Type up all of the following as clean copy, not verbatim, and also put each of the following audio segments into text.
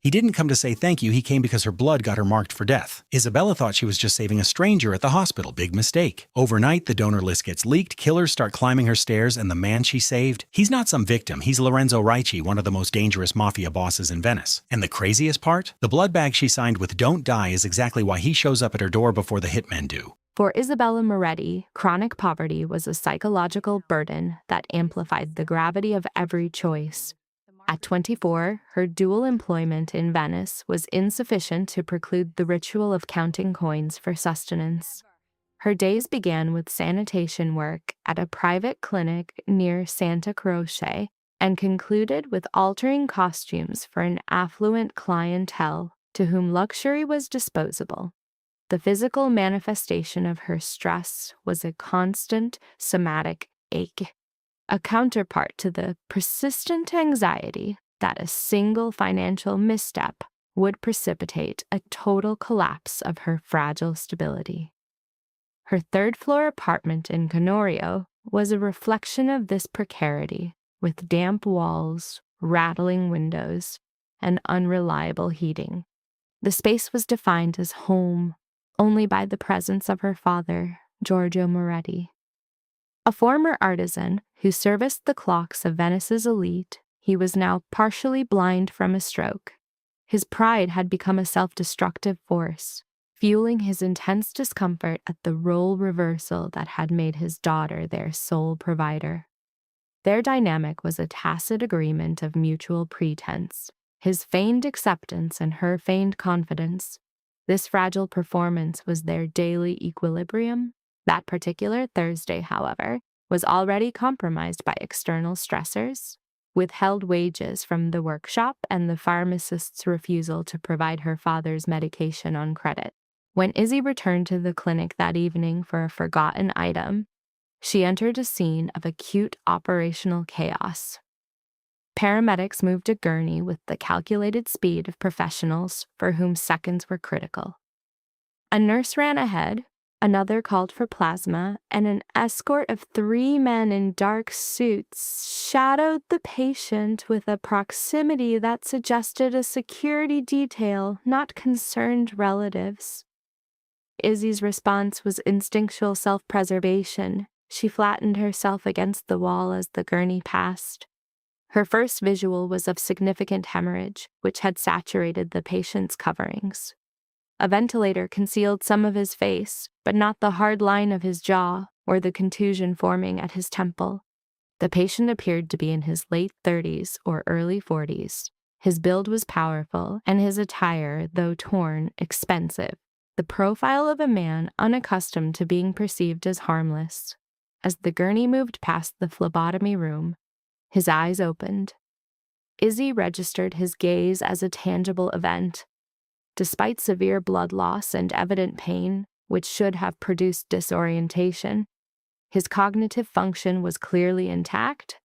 He didn't come to say thank you, he came because her blood got her marked for death. Isabella thought she was just saving a stranger at the hospital. Big mistake. Overnight, the donor list gets leaked, killers start climbing her stairs, and the man she saved, he's not some victim, he's Lorenzo Ricci, one of the most dangerous mafia bosses in Venice. And the craziest part? The blood bag she signed with "Don't Die" is exactly why he shows up at her door before the hitmen do. For Isabella Moretti, chronic poverty was a psychological burden that amplified the gravity of every choice. At 24, her dual employment in Venice was insufficient to preclude the ritual of counting coins for sustenance. Her days began with sanitation work at a private clinic near Santa Croce and concluded with altering costumes for an affluent clientele to whom luxury was disposable. The physical manifestation of her stress was a constant somatic ache, a counterpart to the persistent anxiety that a single financial misstep would precipitate a total collapse of her fragile stability. Her third-floor apartment in Canorio was a reflection of this precarity, with damp walls, rattling windows, and unreliable heating. The space was defined as home only by the presence of her father, Giorgio Moretti. A former artisan who serviced the clocks of Venice's elite, he was now partially blind from a stroke. His pride had become a self-destructive force, fueling his intense discomfort at the role reversal that had made his daughter their sole provider. Their dynamic was a tacit agreement of mutual pretense, his feigned acceptance and her feigned confidence. This fragile performance was their daily equilibrium. That particular Thursday, however, was already compromised by external stressors, withheld wages from the workshop and the pharmacist's refusal to provide her father's medication on credit. When Izzy returned to the clinic that evening for a forgotten item, she entered a scene of acute operational chaos. Paramedics moved a gurney with the calculated speed of professionals for whom seconds were critical. A nurse ran ahead, another called for plasma, and an escort of 3 men in dark suits shadowed the patient with a proximity that suggested a security detail, not concerned relatives. Izzy's response was instinctual self-preservation. She flattened herself against the wall as the gurney passed. Her first visual was of significant hemorrhage, which had saturated the patient's coverings. A ventilator concealed some of his face, but not the hard line of his jaw or the contusion forming at his temple. The patient appeared to be in his late 30s or early 40s. His build was powerful, and his attire, though torn, expensive. The profile of a man unaccustomed to being perceived as harmless. As the gurney moved past the phlebotomy room, his eyes opened. Izzy registered his gaze as a tangible event. Despite severe blood loss and evident pain, which should have produced disorientation, his cognitive function was clearly intact.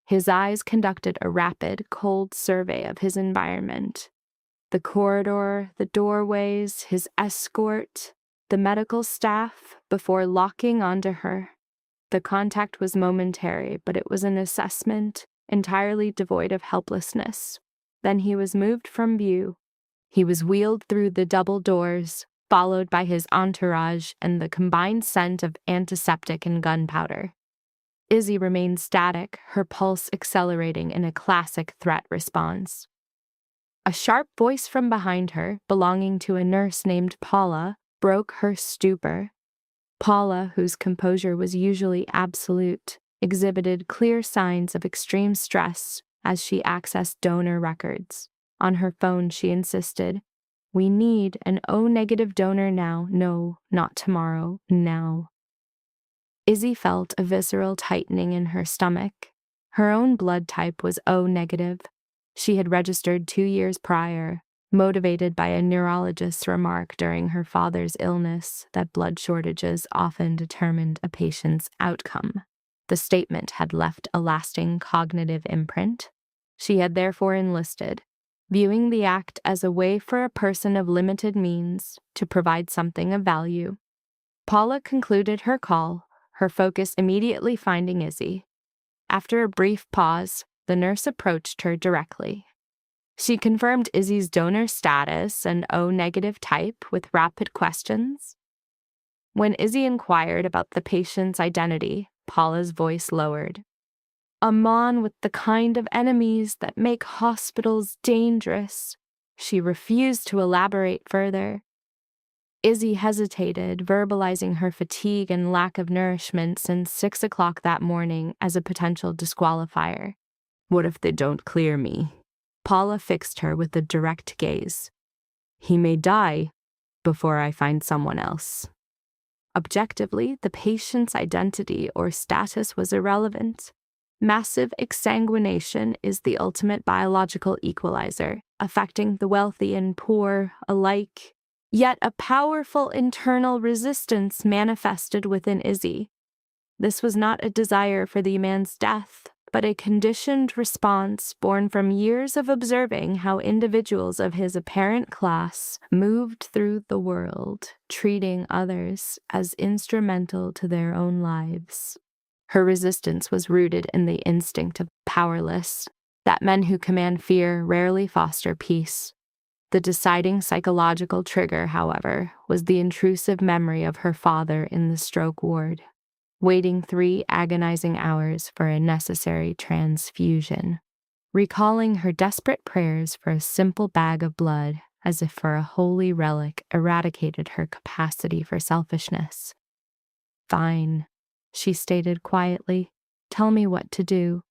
His eyes conducted a rapid, cold survey of his environment. The corridor, the doorways, his escort, the medical staff, before locking onto her. The contact was momentary, but it was an assessment entirely devoid of helplessness. Then he was moved from view. He was wheeled through the double doors, followed by his entourage and the combined scent of antiseptic and gunpowder. Izzy remained static, her pulse accelerating in a classic threat response. A sharp voice from behind her, belonging to a nurse named Paula, broke her stupor. Paula, whose composure was usually absolute, exhibited clear signs of extreme stress as she accessed donor records. On her phone, she insisted, "We need an O-negative donor now. No, not tomorrow. Now." Izzy felt a visceral tightening in her stomach. Her own blood type was O-negative. She had registered 2 years prior, motivated by a neurologist's remark during her father's illness that blood shortages often determined a patient's outcome. The statement had left a lasting cognitive imprint. She had therefore enlisted, viewing the act as a way for a person of limited means to provide something of value. Paula concluded her call, her focus immediately finding Izzy. After a brief pause, the nurse approached her directly. She confirmed Izzy's donor status and O-negative type with rapid questions. When Izzy inquired about the patient's identity, Paula's voice lowered. "A man with the kind of enemies that make hospitals dangerous." She refused to elaborate further. Izzy hesitated, verbalizing her fatigue and lack of nourishment since 6 o'clock that morning as a potential disqualifier. "What if they don't clear me?" Paula fixed her with a direct gaze. "He may die before I find someone else." Objectively, the patient's identity or status was irrelevant. Massive exsanguination is the ultimate biological equalizer, affecting the wealthy and poor alike. Yet a powerful internal resistance manifested within Izzy. This was not a desire for the man's death, but a conditioned response born from years of observing how individuals of his apparent class moved through the world, treating others as instrumental to their own lives. Her resistance was rooted in the instinct of powerless, that men who command fear rarely foster peace. The deciding psychological trigger, however, was the intrusive memory of her father in the stroke ward, waiting 3 agonizing hours for a necessary transfusion, recalling her desperate prayers for a simple bag of blood as if for a holy relic eradicated her capacity for selfishness. "Fine," she stated quietly. "Tell me what to do."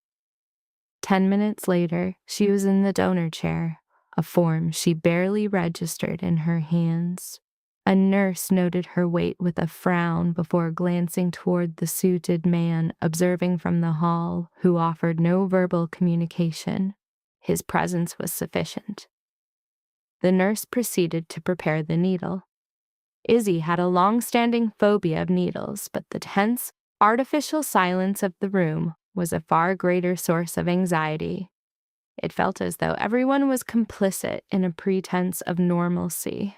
10 minutes later, she was in the donor chair, a form she barely registered in her hands. A nurse noted her weight with a frown before glancing toward the suited man observing from the hall, who offered no verbal communication. His presence was sufficient. The nurse proceeded to prepare the needle. Izzy had a long-standing phobia of needles, but the tense, artificial silence of the room was a far greater source of anxiety. It felt as though everyone was complicit in a pretense of normalcy.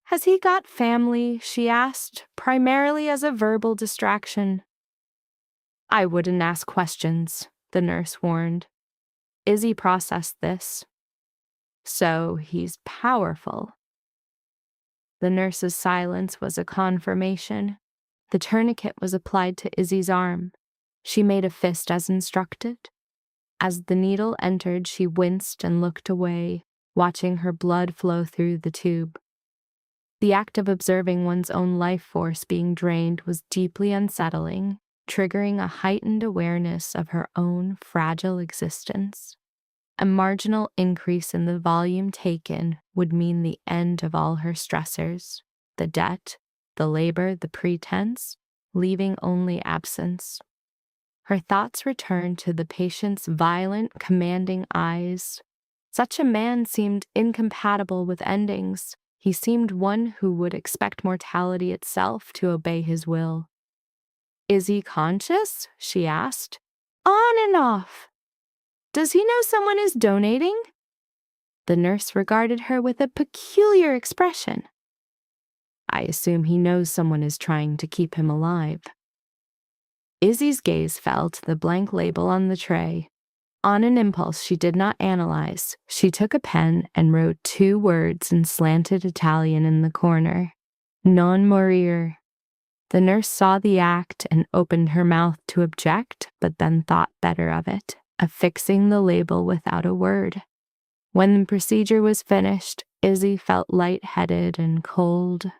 "Has he got family?" she asked, primarily as a verbal distraction. "I wouldn't ask questions," the nurse warned. Izzy processed this. "So he's powerful." The nurse's silence was a confirmation. The tourniquet was applied to Izzy's arm. She made a fist as instructed. As the needle entered, she winced and looked away, watching her blood flow through the tube. The act of observing one's own life force being drained was deeply unsettling, triggering a heightened awareness of her own fragile existence. A marginal increase in the volume taken would mean the end of all her stressors, the debt, the labor, the pretense, leaving only absence. Her thoughts returned to the patient's violent, commanding eyes. Such a man seemed incompatible with endings. He seemed one who would expect mortality itself to obey his will. "Is he conscious?" she asked. "On and off." "Does he know someone is donating?" The nurse regarded her with a peculiar expression. "I assume he knows someone is trying to keep him alive." Izzy's gaze fell to the blank label on the tray. On an impulse she did not analyze, she took a pen and wrote 2 words in slanted Italian in the corner. "Non morir." The nurse saw the act and opened her mouth to object, but then thought better of it, affixing the label without a word. When the procedure was finished, Izzy felt lightheaded and cold.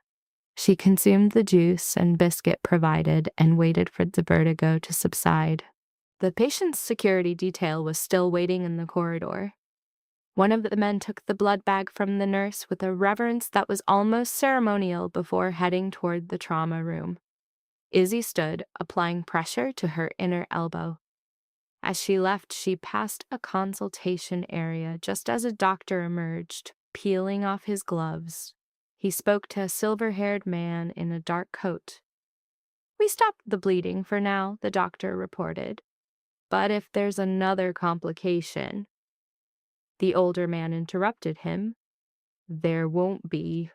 She consumed the juice and biscuit provided and waited for the vertigo to subside. The patient's security detail was still waiting in the corridor. One of the men took the blood bag from the nurse with a reverence that was almost ceremonial before heading toward the trauma room. Izzy stood, applying pressure to her inner elbow. As she left, she passed a consultation area just as a doctor emerged, peeling off his gloves. He spoke to a silver-haired man in a dark coat. "We stopped the bleeding for now," the doctor reported. "But if there's another complication—" The older man interrupted him. "There won't be."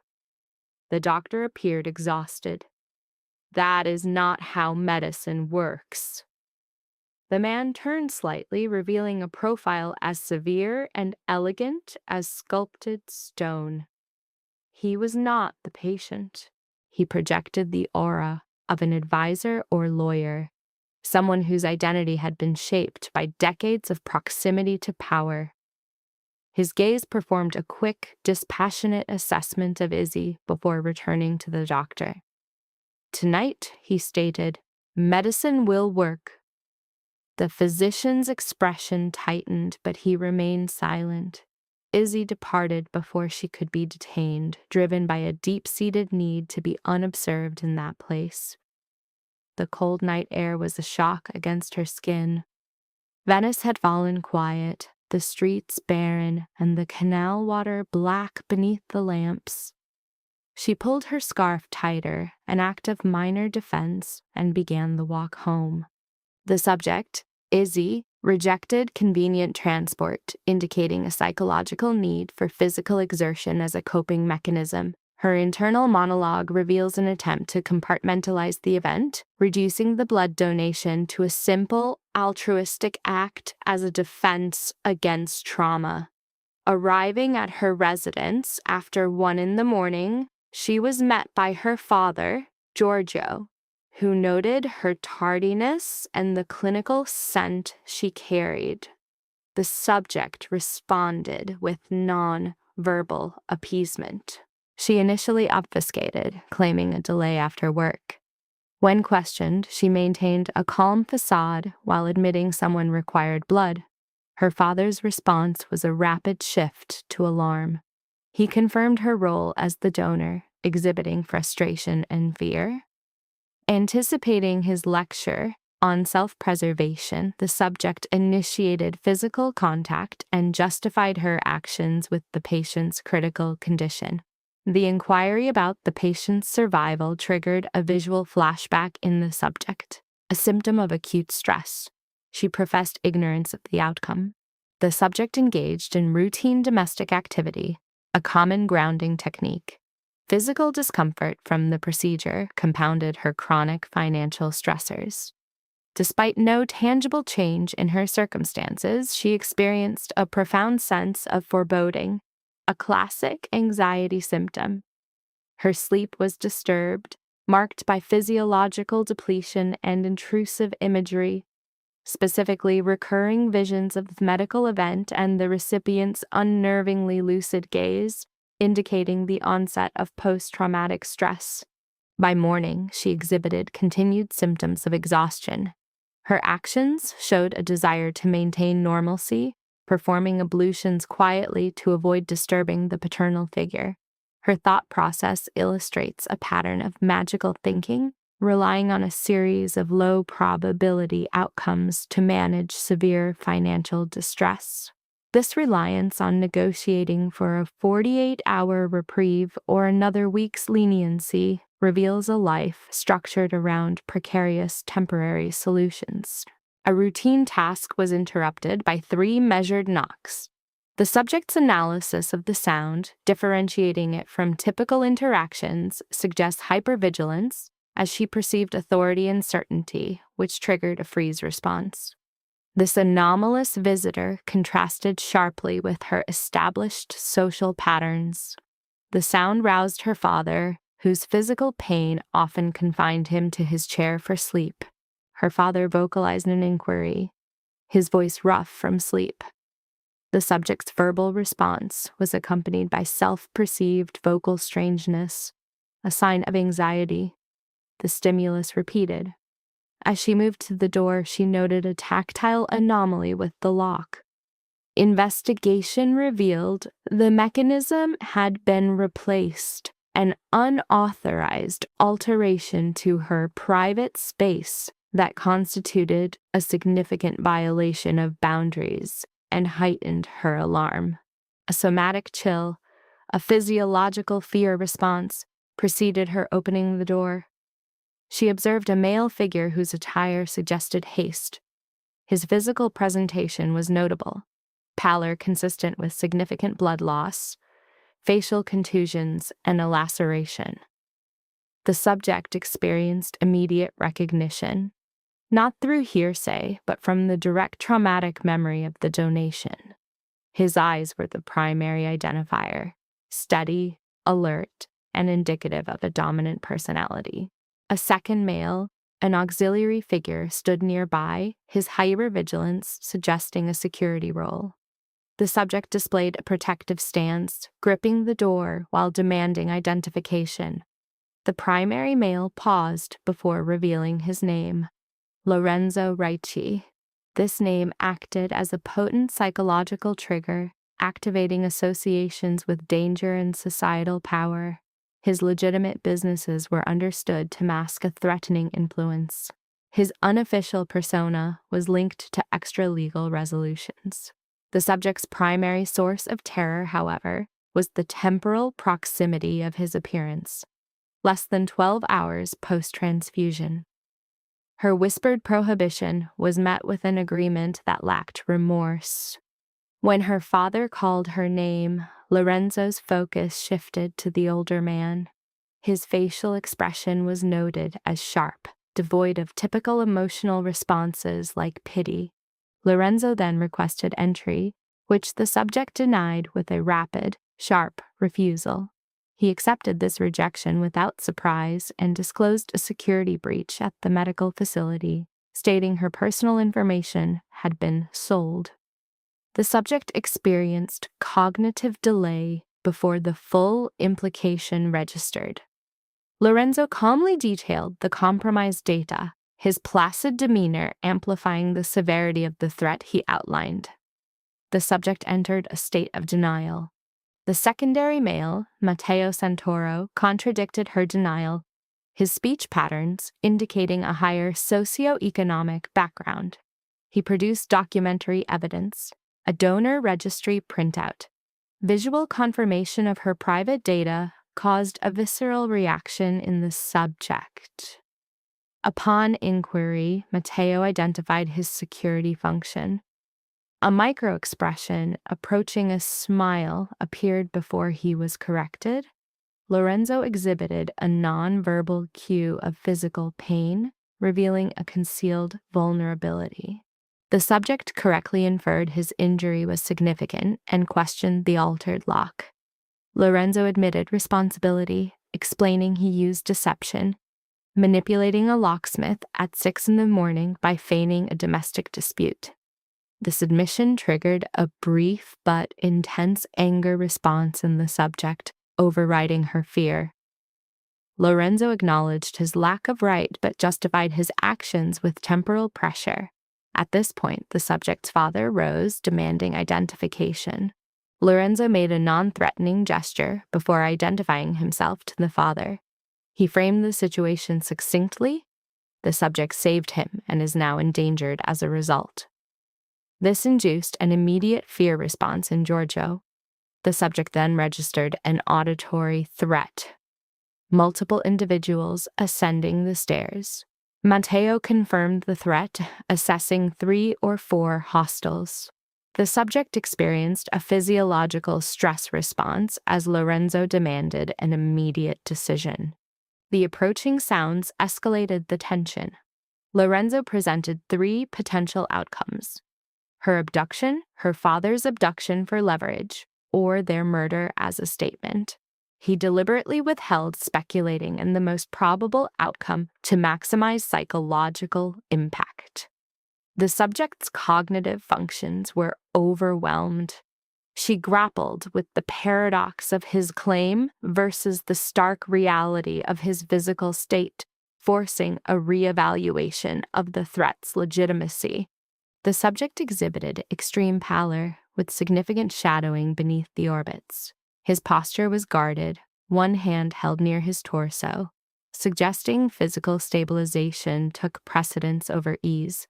The doctor appeared exhausted. "That is not how medicine works." The man turned slightly, revealing a profile as severe and elegant as sculpted stone. He was not the patient. He projected the aura of an advisor or lawyer, someone whose identity had been shaped by decades of proximity to power. His gaze performed a quick, dispassionate assessment of Izzy before returning to the doctor. "Tonight," he stated, "medicine will work." The physician's expression tightened, but he remained silent. Izzy departed before she could be detained, driven by a deep-seated need to be unobserved in that place. The cold night air was a shock against her skin. Venice had fallen quiet, the streets barren, and the canal water black beneath the lamps. She pulled her scarf tighter, an act of minor defense, and began the walk home. The subject, Izzy, rejected convenient transport, indicating a psychological need for physical exertion as a coping mechanism. Her internal monologue reveals an attempt to compartmentalize the event, reducing the blood donation to a simple, altruistic act as a defense against trauma. Arriving at her residence after 1 a.m, she was met by her father, Giorgio, who noted her tardiness and the clinical scent she carried. The subject responded with non-verbal appeasement. She initially obfuscated, claiming a delay after work. When questioned, she maintained a calm facade while admitting someone required blood. Her father's response was a rapid shift to alarm. He confirmed her role as the donor, exhibiting frustration and fear. Anticipating his lecture on self-preservation, the subject initiated physical contact and justified her actions with the patient's critical condition. The inquiry about the patient's survival triggered a visual flashback in the subject, a symptom of acute stress. She professed ignorance of the outcome. The subject engaged in routine domestic activity, a common grounding technique. Physical discomfort from the procedure compounded her chronic financial stressors. Despite no tangible change in her circumstances, she experienced a profound sense of foreboding, a classic anxiety symptom. Her sleep was disturbed, marked by physiological depletion and intrusive imagery, specifically recurring visions of the medical event and the recipient's unnervingly lucid gaze, indicating the onset of post-traumatic stress. By morning, she exhibited continued symptoms of exhaustion. Her actions showed a desire to maintain normalcy, performing ablutions quietly to avoid disturbing the paternal figure. Her thought process illustrates a pattern of magical thinking, relying on a series of low-probability outcomes to manage severe financial distress. This reliance on negotiating for a 48-hour reprieve or another week's leniency reveals a life structured around precarious temporary solutions. A routine task was interrupted by 3 measured knocks. The subject's analysis of the sound, differentiating it from typical interactions, suggests hypervigilance, as she perceived authority and certainty, which triggered a freeze response. This anomalous visitor contrasted sharply with her established social patterns. The sound roused her father, whose physical pain often confined him to his chair for sleep. Her father vocalized an inquiry, his voice rough from sleep. The subject's verbal response was accompanied by self-perceived vocal strangeness, a sign of anxiety. The stimulus repeated. As she moved to the door, she noted a tactile anomaly with the lock. Investigation revealed the mechanism had been replaced, an unauthorized alteration to her private space that constituted a significant violation of boundaries and heightened her alarm. A somatic chill, a physiological fear response, preceded her opening the door. She observed a male figure whose attire suggested haste. His physical presentation was notable: pallor consistent with significant blood loss, facial contusions, and a laceration. The subject experienced immediate recognition. not through hearsay, but from the direct traumatic memory of the donation. His eyes were the primary identifier, steady, alert, and indicative of a dominant personality. A second male, an auxiliary figure, stood nearby, his hypervigilance suggesting a security role. The subject displayed a protective stance, gripping the door while demanding identification. The primary male paused before revealing his name, Lorenzo Ricci. This name acted as a potent psychological trigger, activating associations with danger and societal power. His legitimate businesses were understood to mask a threatening influence. His unofficial persona was linked to extra-legal resolutions. The subject's primary source of terror, however, was the temporal proximity of his appearance, less than 12 hours post-transfusion. Her whispered prohibition was met with an agreement that lacked remorse. When her father called her name, Lorenzo's focus shifted to the older man. His facial expression was noted as sharp, devoid of typical emotional responses like pity. Lorenzo then requested entry, which the subject denied with a rapid, sharp refusal. He accepted this rejection without surprise and disclosed a security breach at the medical facility, stating her personal information had been sold. The subject experienced cognitive delay before the full implication registered. Lorenzo calmly detailed the compromised data, his placid demeanor amplifying the severity of the threat he outlined. The subject entered a state of denial. The secondary male, Matteo Santoro, contradicted her denial, his speech patterns indicating a higher socioeconomic background. He produced documentary evidence, a donor registry printout. Visual confirmation of her private data caused a visceral reaction in the subject. Upon inquiry, Matteo identified his security function. A microexpression approaching a smile appeared before he was corrected. Lorenzo exhibited a nonverbal cue of physical pain, revealing a concealed vulnerability. The subject correctly inferred his injury was significant and questioned the altered lock. Lorenzo admitted responsibility, explaining he used deception, manipulating a locksmith at 6 a.m. by feigning a domestic dispute. This admission triggered a brief but intense anger response in the subject, overriding her fear. Lorenzo acknowledged his lack of right but justified his actions with temporal pressure. At this point, the subject's father rose, demanding identification. Lorenzo made a non-threatening gesture before identifying himself to the father. He framed the situation succinctly. The subject saved him and is now endangered as a result. This induced an immediate fear response in Giorgio. The subject then registered an auditory threat. Multiple individuals ascending the stairs. Matteo confirmed the threat, assessing 3 or 4 hostiles. The subject experienced a physiological stress response as Lorenzo demanded an immediate decision. The approaching sounds escalated the tension. Lorenzo presented 3 potential outcomes: her abduction, her father's abduction for leverage, or their murder as a statement. He deliberately withheld speculating in the most probable outcome to maximize psychological impact. The subject's cognitive functions were overwhelmed. She grappled with the paradox of his claim versus the stark reality of his physical state, forcing a reevaluation of the threat's legitimacy. The subject exhibited extreme pallor, with significant shadowing beneath the orbits. His posture was guarded, one hand held near his torso, suggesting physical stabilization took precedence over ease.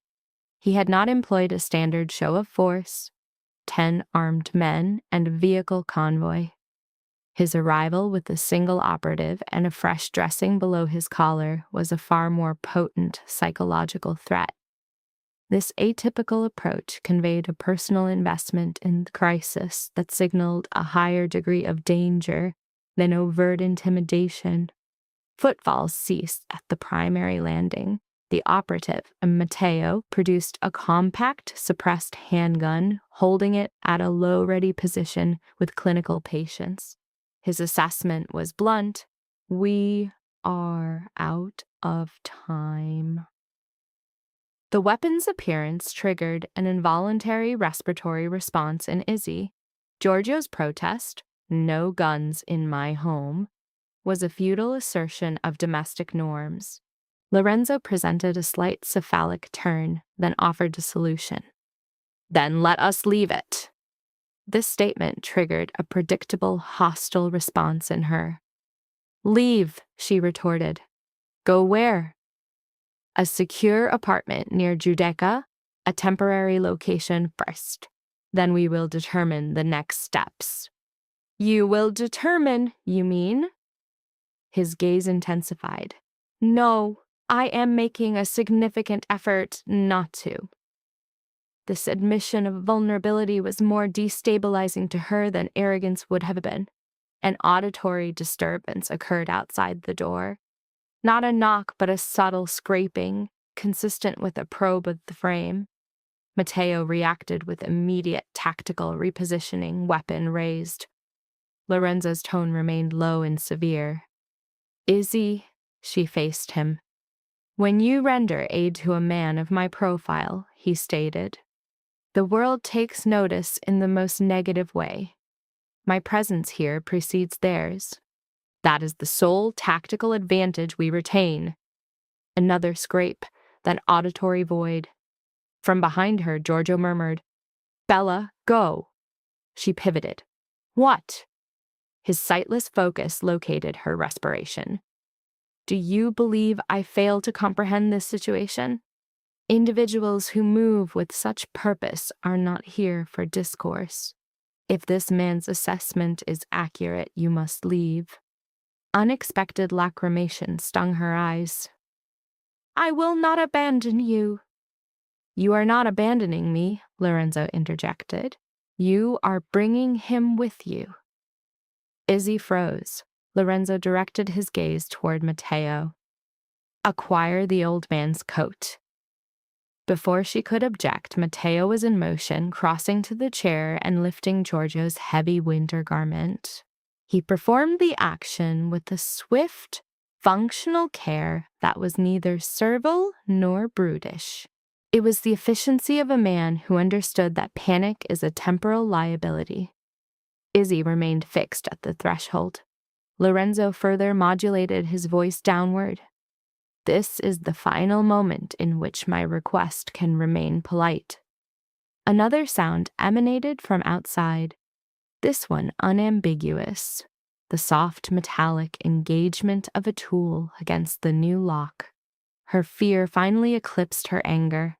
He had not employed a standard show of force, 10 armed men and a vehicle convoy. His arrival with a single operative and a fresh dressing below his collar was a far more potent psychological threat. This atypical approach conveyed a personal investment in the crisis that signaled a higher degree of danger than overt intimidation. Footfalls ceased at the primary landing. The operative, Matteo, produced a compact, suppressed handgun, holding it at a low ready position with clinical patience. His assessment was blunt. We are out of time. The weapon's appearance triggered an involuntary respiratory response in Izzy. Giorgio's protest, "No guns in my home," was a futile assertion of domestic norms. Lorenzo presented a slight cephalic turn, then offered a solution. "Then let us leave it." This statement triggered a predictable, hostile response in her. "Leave," she retorted. "Go where?" "A secure apartment near Giudecca, a temporary location first. Then we will determine the next steps." "You will determine, you mean?" His gaze intensified. "No, I am making a significant effort not to." This admission of vulnerability was more destabilizing to her than arrogance would have been. An auditory disturbance occurred outside the door. Not a knock, but a subtle scraping, consistent with a probe of the frame. Matteo reacted with immediate tactical repositioning, weapon raised. Lorenzo's tone remained low and severe. "Izzy," she faced him. "When you render aid to a man of my profile," he stated, "the world takes notice in the most negative way. My presence here precedes theirs. That is the sole tactical advantage we retain." Another scrape, then auditory void. From behind her, Giorgio murmured, "Bella, go." She pivoted. "What?" His sightless focus located her respiration. "Do you believe I fail to comprehend this situation? Individuals who move with such purpose are not here for discourse. If this man's assessment is accurate, you must leave." Unexpected lacrimation stung her eyes. "I will not abandon you." "You are not abandoning me," Lorenzo interjected. "You are bringing him with you." Izzy froze. Lorenzo directed his gaze toward Matteo. "Acquire the old man's coat." Before she could object, Matteo was in motion, crossing to the chair and lifting Giorgio's heavy winter garment. He performed the action with a swift, functional care that was neither servile nor brutish. It was the efficiency of a man who understood that panic is a temporal liability. Izzy remained fixed at the threshold. Lorenzo further modulated his voice downward. "This is the final moment in which my request can remain polite." Another sound emanated from outside, this one unambiguous, the soft metallic engagement of a tool against the new lock. Her fear finally eclipsed her anger.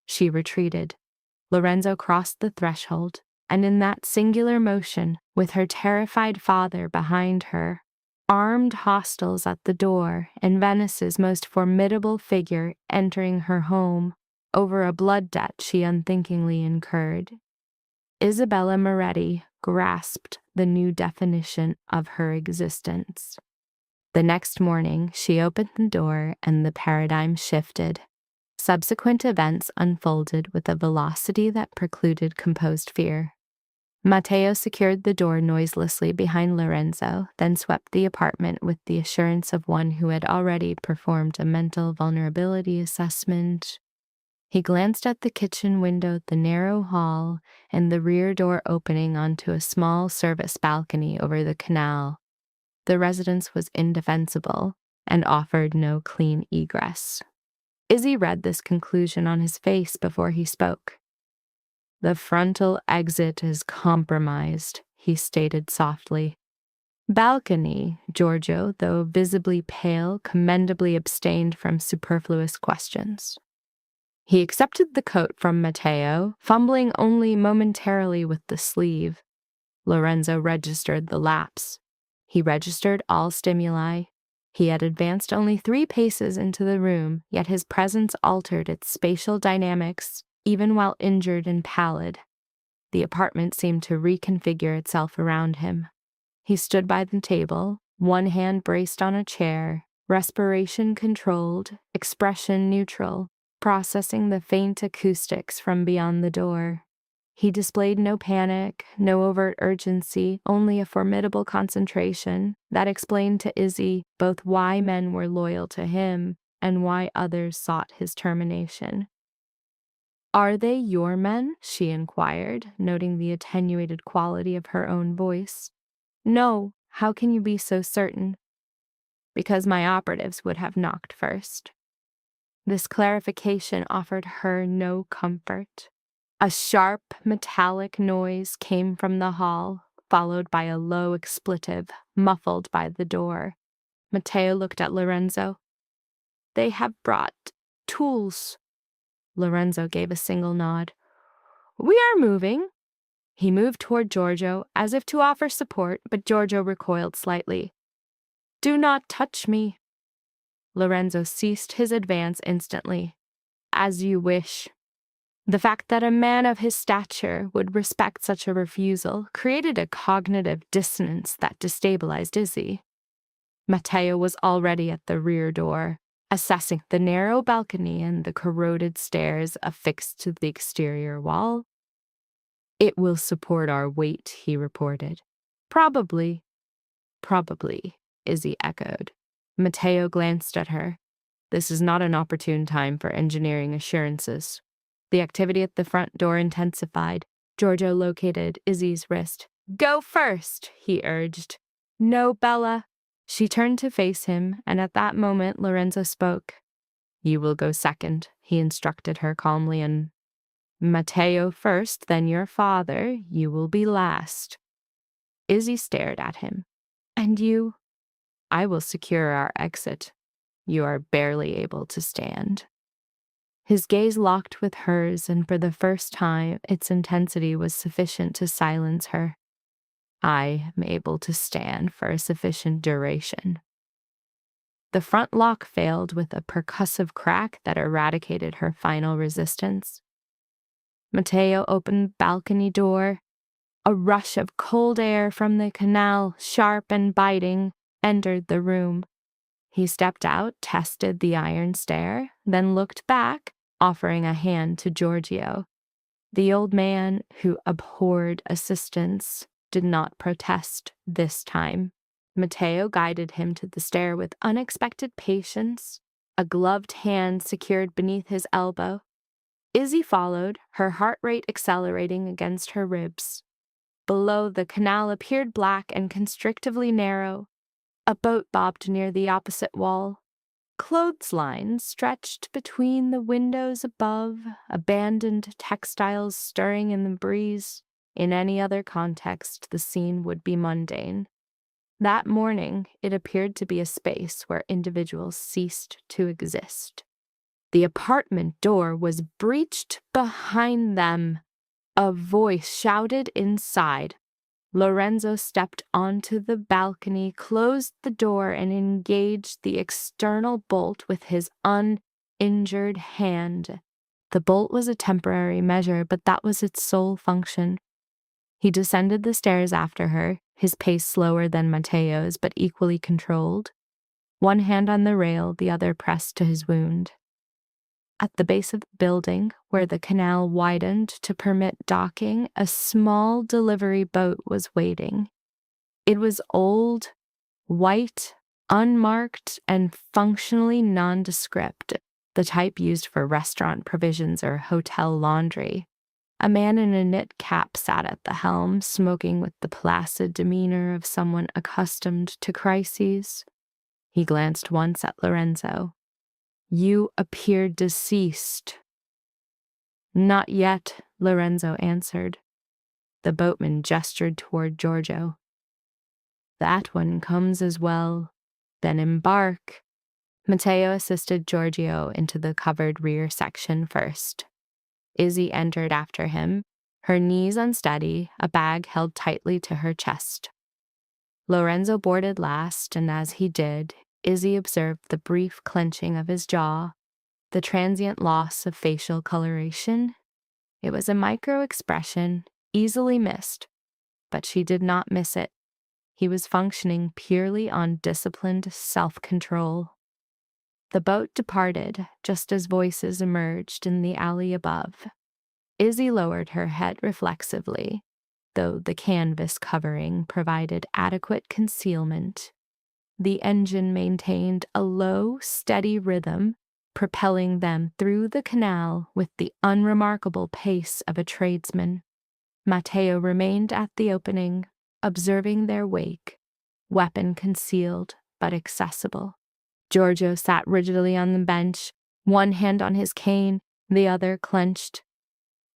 She retreated. Lorenzo crossed the threshold, and in that singular motion, with her terrified father behind her, armed hostiles at the door, and Venice's most formidable figure entering her home over a blood debt she unthinkingly incurred, Isabella Moretti grasped the new definition of her existence. The next morning, she opened the door and the paradigm shifted. Subsequent events unfolded with a velocity that precluded composed fear. Matteo secured the door noiselessly behind Lorenzo, then swept the apartment with the assurance of one who had already performed a mental vulnerability assessment. He glanced at the kitchen window, the narrow hall, and the rear door opening onto a small service balcony over the canal. The residence was indefensible and offered no clean egress. Izzy read this conclusion on his face before he spoke. "The frontal exit is compromised," he stated softly. "Balcony," Giorgio, though visibly pale, commendably abstained from superfluous questions. He accepted the coat from Matteo, fumbling only momentarily with the sleeve. Lorenzo registered the lapse. He registered all stimuli. He had advanced only 3 paces into the room, yet his presence altered its spatial dynamics, even while injured and pallid. The apartment seemed to reconfigure itself around him. He stood by the table, one hand braced on a chair, respiration controlled, expression neutral, processing the faint acoustics from beyond the door. He displayed no panic, no overt urgency, only a formidable concentration that explained to Izzy both why men were loyal to him and why others sought his termination. "Are they your men?" she inquired, noting the attenuated quality of her own voice. "No. How can you be so certain?" "Because my operatives would have knocked first." This clarification offered her no comfort. A sharp, metallic noise came from the hall, followed by a low expletive, muffled by the door. Matteo looked at Lorenzo. "They have brought tools." Lorenzo gave a single nod. "We are moving." He moved toward Giorgio, as if to offer support, but Giorgio recoiled slightly. "Do not touch me." Lorenzo ceased his advance instantly. "As you wish." The fact that a man of his stature would respect such a refusal created a cognitive dissonance that destabilized Izzy. Matteo was already at the rear door, assessing the narrow balcony and the corroded stairs affixed to the exterior wall. "It will support our weight," he reported. "Probably." "Probably," Izzy echoed. Matteo glanced at her. "This is not an opportune time for engineering assurances." The activity at the front door intensified. Giorgio located Izzy's wrist. "Go first," he urged. "No, Bella." She turned to face him, and at that moment Lorenzo spoke. "You will go second," he instructed her calmly, "and Matteo first, then your father. You will be last." Izzy stared at him. "And you?" "I will secure our exit. You are barely able to stand." His gaze locked with hers, and for the first time, its intensity was sufficient to silence her. "I am able to stand for a sufficient duration." The front lock failed with a percussive crack that eradicated her final resistance. Matteo opened the balcony door. A rush of cold air from the canal, sharp and biting, entered the room. He stepped out, tested the iron stair, then looked back, offering a hand to Giorgio. The old man, who abhorred assistance, did not protest this time. Matteo guided him to the stair with unexpected patience, a gloved hand secured beneath his elbow. Izzy followed, her heart rate accelerating against her ribs. Below, the canal appeared black and constrictively narrow. A boat bobbed near the opposite wall. Clotheslines stretched between the windows above, abandoned textiles stirring in the breeze. In any other context, the scene would be mundane. That morning, it appeared to be a space where individuals ceased to exist. The apartment door was breached behind them. A voice shouted inside. Lorenzo stepped onto the balcony, closed the door, and engaged the external bolt with his uninjured hand. The bolt was a temporary measure, but that was its sole function. He descended the stairs after her, his pace slower than Matteo's, but equally controlled. One hand on the rail, the other pressed to his wound. At the base of the building, where the canal widened to permit docking, a small delivery boat was waiting. It was old, white, unmarked, and functionally nondescript, the type used for restaurant provisions or hotel laundry. A man in a knit cap sat at the helm, smoking with the placid demeanor of someone accustomed to crises. He glanced once at Lorenzo. "You appear deceased." "Not yet," Lorenzo answered. The boatman gestured toward Giorgio. "That one comes as well. Then embark." Matteo assisted Giorgio into the covered rear section first. Izzy entered after him, her knees unsteady, a bag held tightly to her chest. Lorenzo boarded last, and as he did, Izzy observed the brief clenching of his jaw, the transient loss of facial coloration. It was a micro-expression, easily missed, but she did not miss it. He was functioning purely on disciplined self-control. The boat departed just as voices emerged in the alley above. Izzy lowered her head reflexively, though the canvas covering provided adequate concealment. The engine maintained a low, steady rhythm, propelling them through the canal with the unremarkable pace of a tradesman. Matteo remained at the opening, observing their wake, weapon concealed but accessible. Giorgio sat rigidly on the bench, one hand on his cane, the other clenched.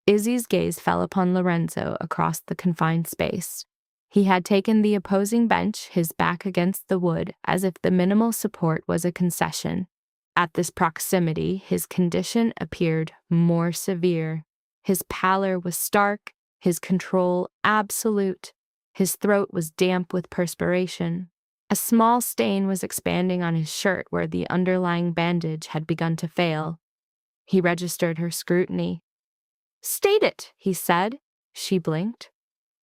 Izzy's gaze fell upon Lorenzo across the confined space. He had taken the opposing bench, his back against the wood, as if the minimal support was a concession. At this proximity, his condition appeared more severe. His pallor was stark, his control absolute. His throat was damp with perspiration. A small stain was expanding on his shirt where the underlying bandage had begun to fail. He registered her scrutiny. "State it," he said. She blinked.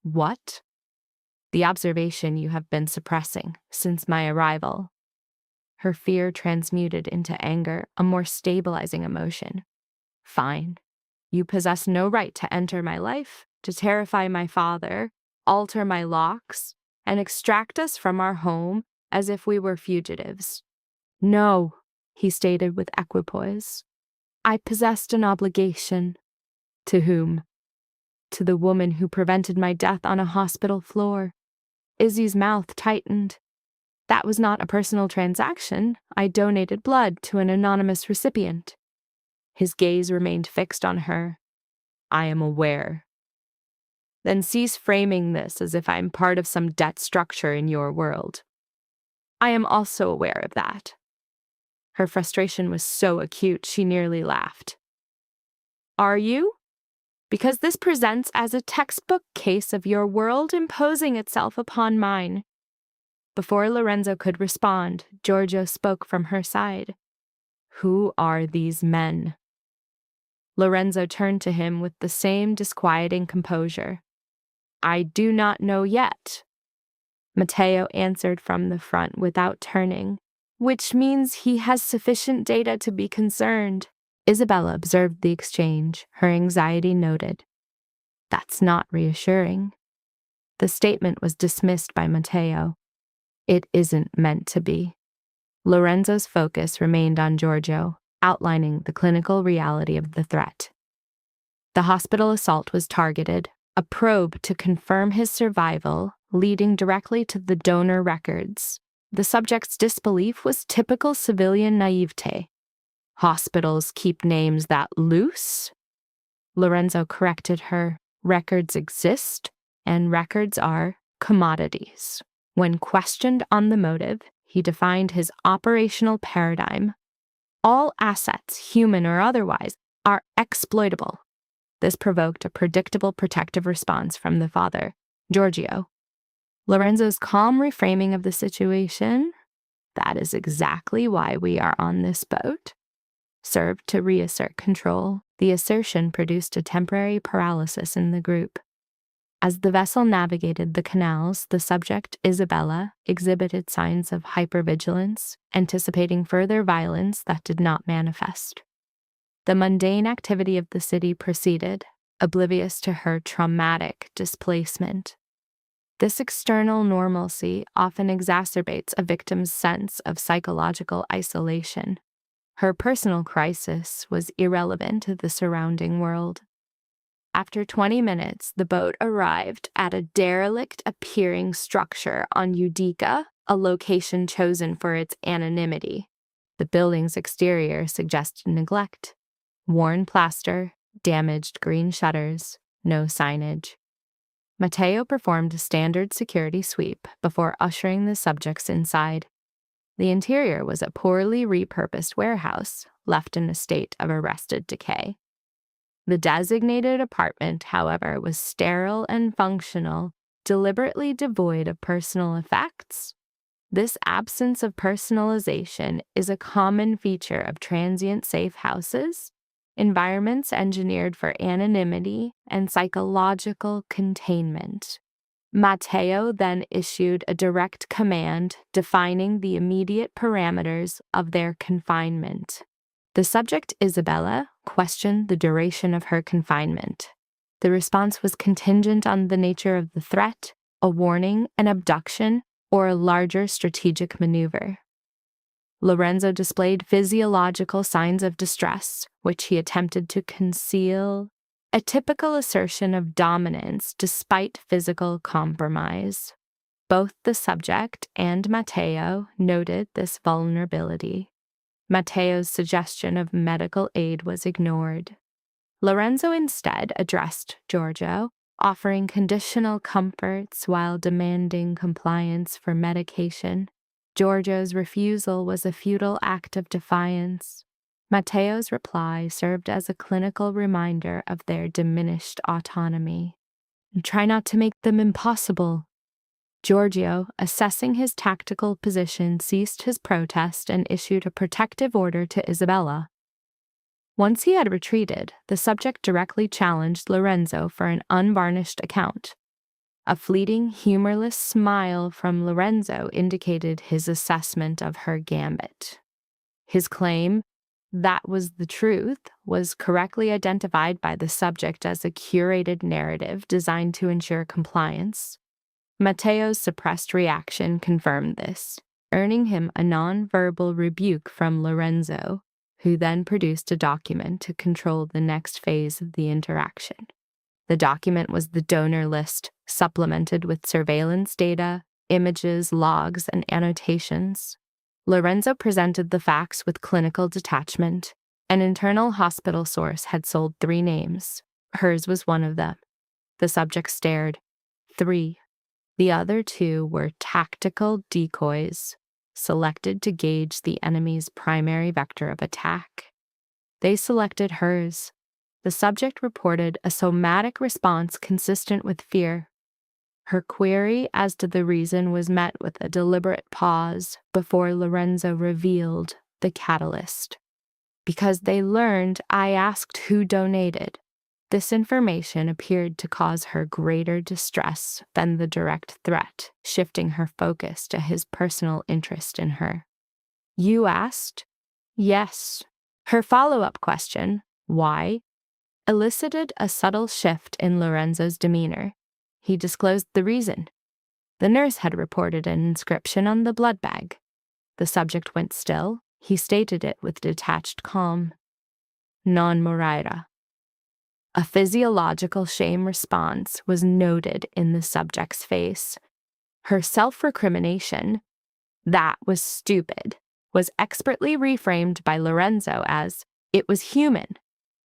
"What?" "The observation you have been suppressing since my arrival." Her fear transmuted into anger, a more stabilizing emotion. "Fine. You possess no right to enter my life, to terrify my father, alter my locks, and extract us from our home as if we were fugitives." "No," he stated with equipoise. "I possessed an obligation." "To whom?" "To the woman who prevented my death on a hospital floor." Izzy's mouth tightened. "That was not a personal transaction. I donated blood to an anonymous recipient." His gaze remained fixed on her. "I am aware." "Then cease framing this as if I am part of some debt structure in your world." "I am also aware of that." Her frustration was so acute she nearly laughed. "Are you? Because this presents as a textbook case of your world imposing itself upon mine." Before Lorenzo could respond, Giorgio spoke from her side. "Who are these men?" Lorenzo turned to him with the same disquieting composure. "I do not know yet." Matteo answered from the front without turning, "Which means he has sufficient data to be concerned." Isabella observed the exchange, her anxiety noted. "That's not reassuring." The statement was dismissed by Matteo. "It isn't meant to be." Lorenzo's focus remained on Giorgio, outlining the clinical reality of the threat. The hospital assault was targeted, a probe to confirm his survival, leading directly to the donor records. The subject's disbelief was typical civilian naivete. "Hospitals keep names that loose?" Lorenzo corrected her. "Records exist, and records are commodities." When questioned on the motive, he defined his operational paradigm. All assets, human or otherwise, are exploitable. This provoked a predictable protective response from the father, Giorgio. Lorenzo's calm reframing of the situation, "That is exactly why we are on this boat," served to reassert control. The assertion produced a temporary paralysis in the group. As the vessel navigated the canals, the subject, Isabella, exhibited signs of hypervigilance, anticipating further violence that did not manifest. The mundane activity of the city proceeded, oblivious to her traumatic displacement. This external normalcy often exacerbates a victim's sense of psychological isolation. Her personal crisis was irrelevant to the surrounding world. After 20 minutes, the boat arrived at a derelict-appearing structure on Udica, a location chosen for its anonymity. The building's exterior suggested neglect. Worn plaster, damaged green shutters, no signage. Matteo performed a standard security sweep before ushering the subjects inside. The interior was a poorly repurposed warehouse, left in a state of arrested decay. The designated apartment, however, was sterile and functional, deliberately devoid of personal effects. This absence of personalization is a common feature of transient safe houses, environments engineered for anonymity and psychological containment. Matteo then issued a direct command defining the immediate parameters of their confinement. The subject, Isabella, questioned the duration of her confinement. The response was contingent on the nature of the threat, a warning, an abduction, or a larger strategic maneuver. Lorenzo displayed physiological signs of distress, which he attempted to conceal, a typical assertion of dominance despite physical compromise. Both the subject and Matteo noted this vulnerability. Matteo's suggestion of medical aid was ignored. Lorenzo instead addressed Giorgio, offering conditional comforts while demanding compliance for medication. Giorgio's refusal was a futile act of defiance. Matteo's reply served as a clinical reminder of their diminished autonomy. Try not to make them impossible. Giorgio, assessing his tactical position, ceased his protest and issued a protective order to Isabella. Once he had retreated, the subject directly challenged Lorenzo for an unvarnished account. A fleeting, humorless smile from Lorenzo indicated his assessment of her gambit. His claim, that was the truth, was correctly identified by the subject as a curated narrative designed to ensure compliance. Matteo's suppressed reaction confirmed this, earning him a non-verbal rebuke from Lorenzo, who then produced a document to control the next phase of the interaction. The document was the donor list, supplemented with surveillance data, images, logs, and annotations. Lorenzo presented the facts with clinical detachment. An internal hospital source had sold 3 names. Hers was one of them. The subject stared. 3. The other 2 were tactical decoys, selected to gauge the enemy's primary vector of attack. They selected hers. The subject reported a somatic response consistent with fear. Her query as to the reason was met with a deliberate pause before Lorenzo revealed the catalyst. Because they learned I asked who donated. This information appeared to cause her greater distress than the direct threat, shifting her focus to his personal interest in her. You asked? Yes. Her follow-up question, why, elicited a subtle shift in Lorenzo's demeanor. He disclosed the reason. The nurse had reported an inscription on the blood bag. The subject went still. He stated it with detached calm. Non moraira. A physiological shame response was noted in the subject's face. Her self-recrimination, that was stupid, was expertly reframed by Lorenzo as, it was human,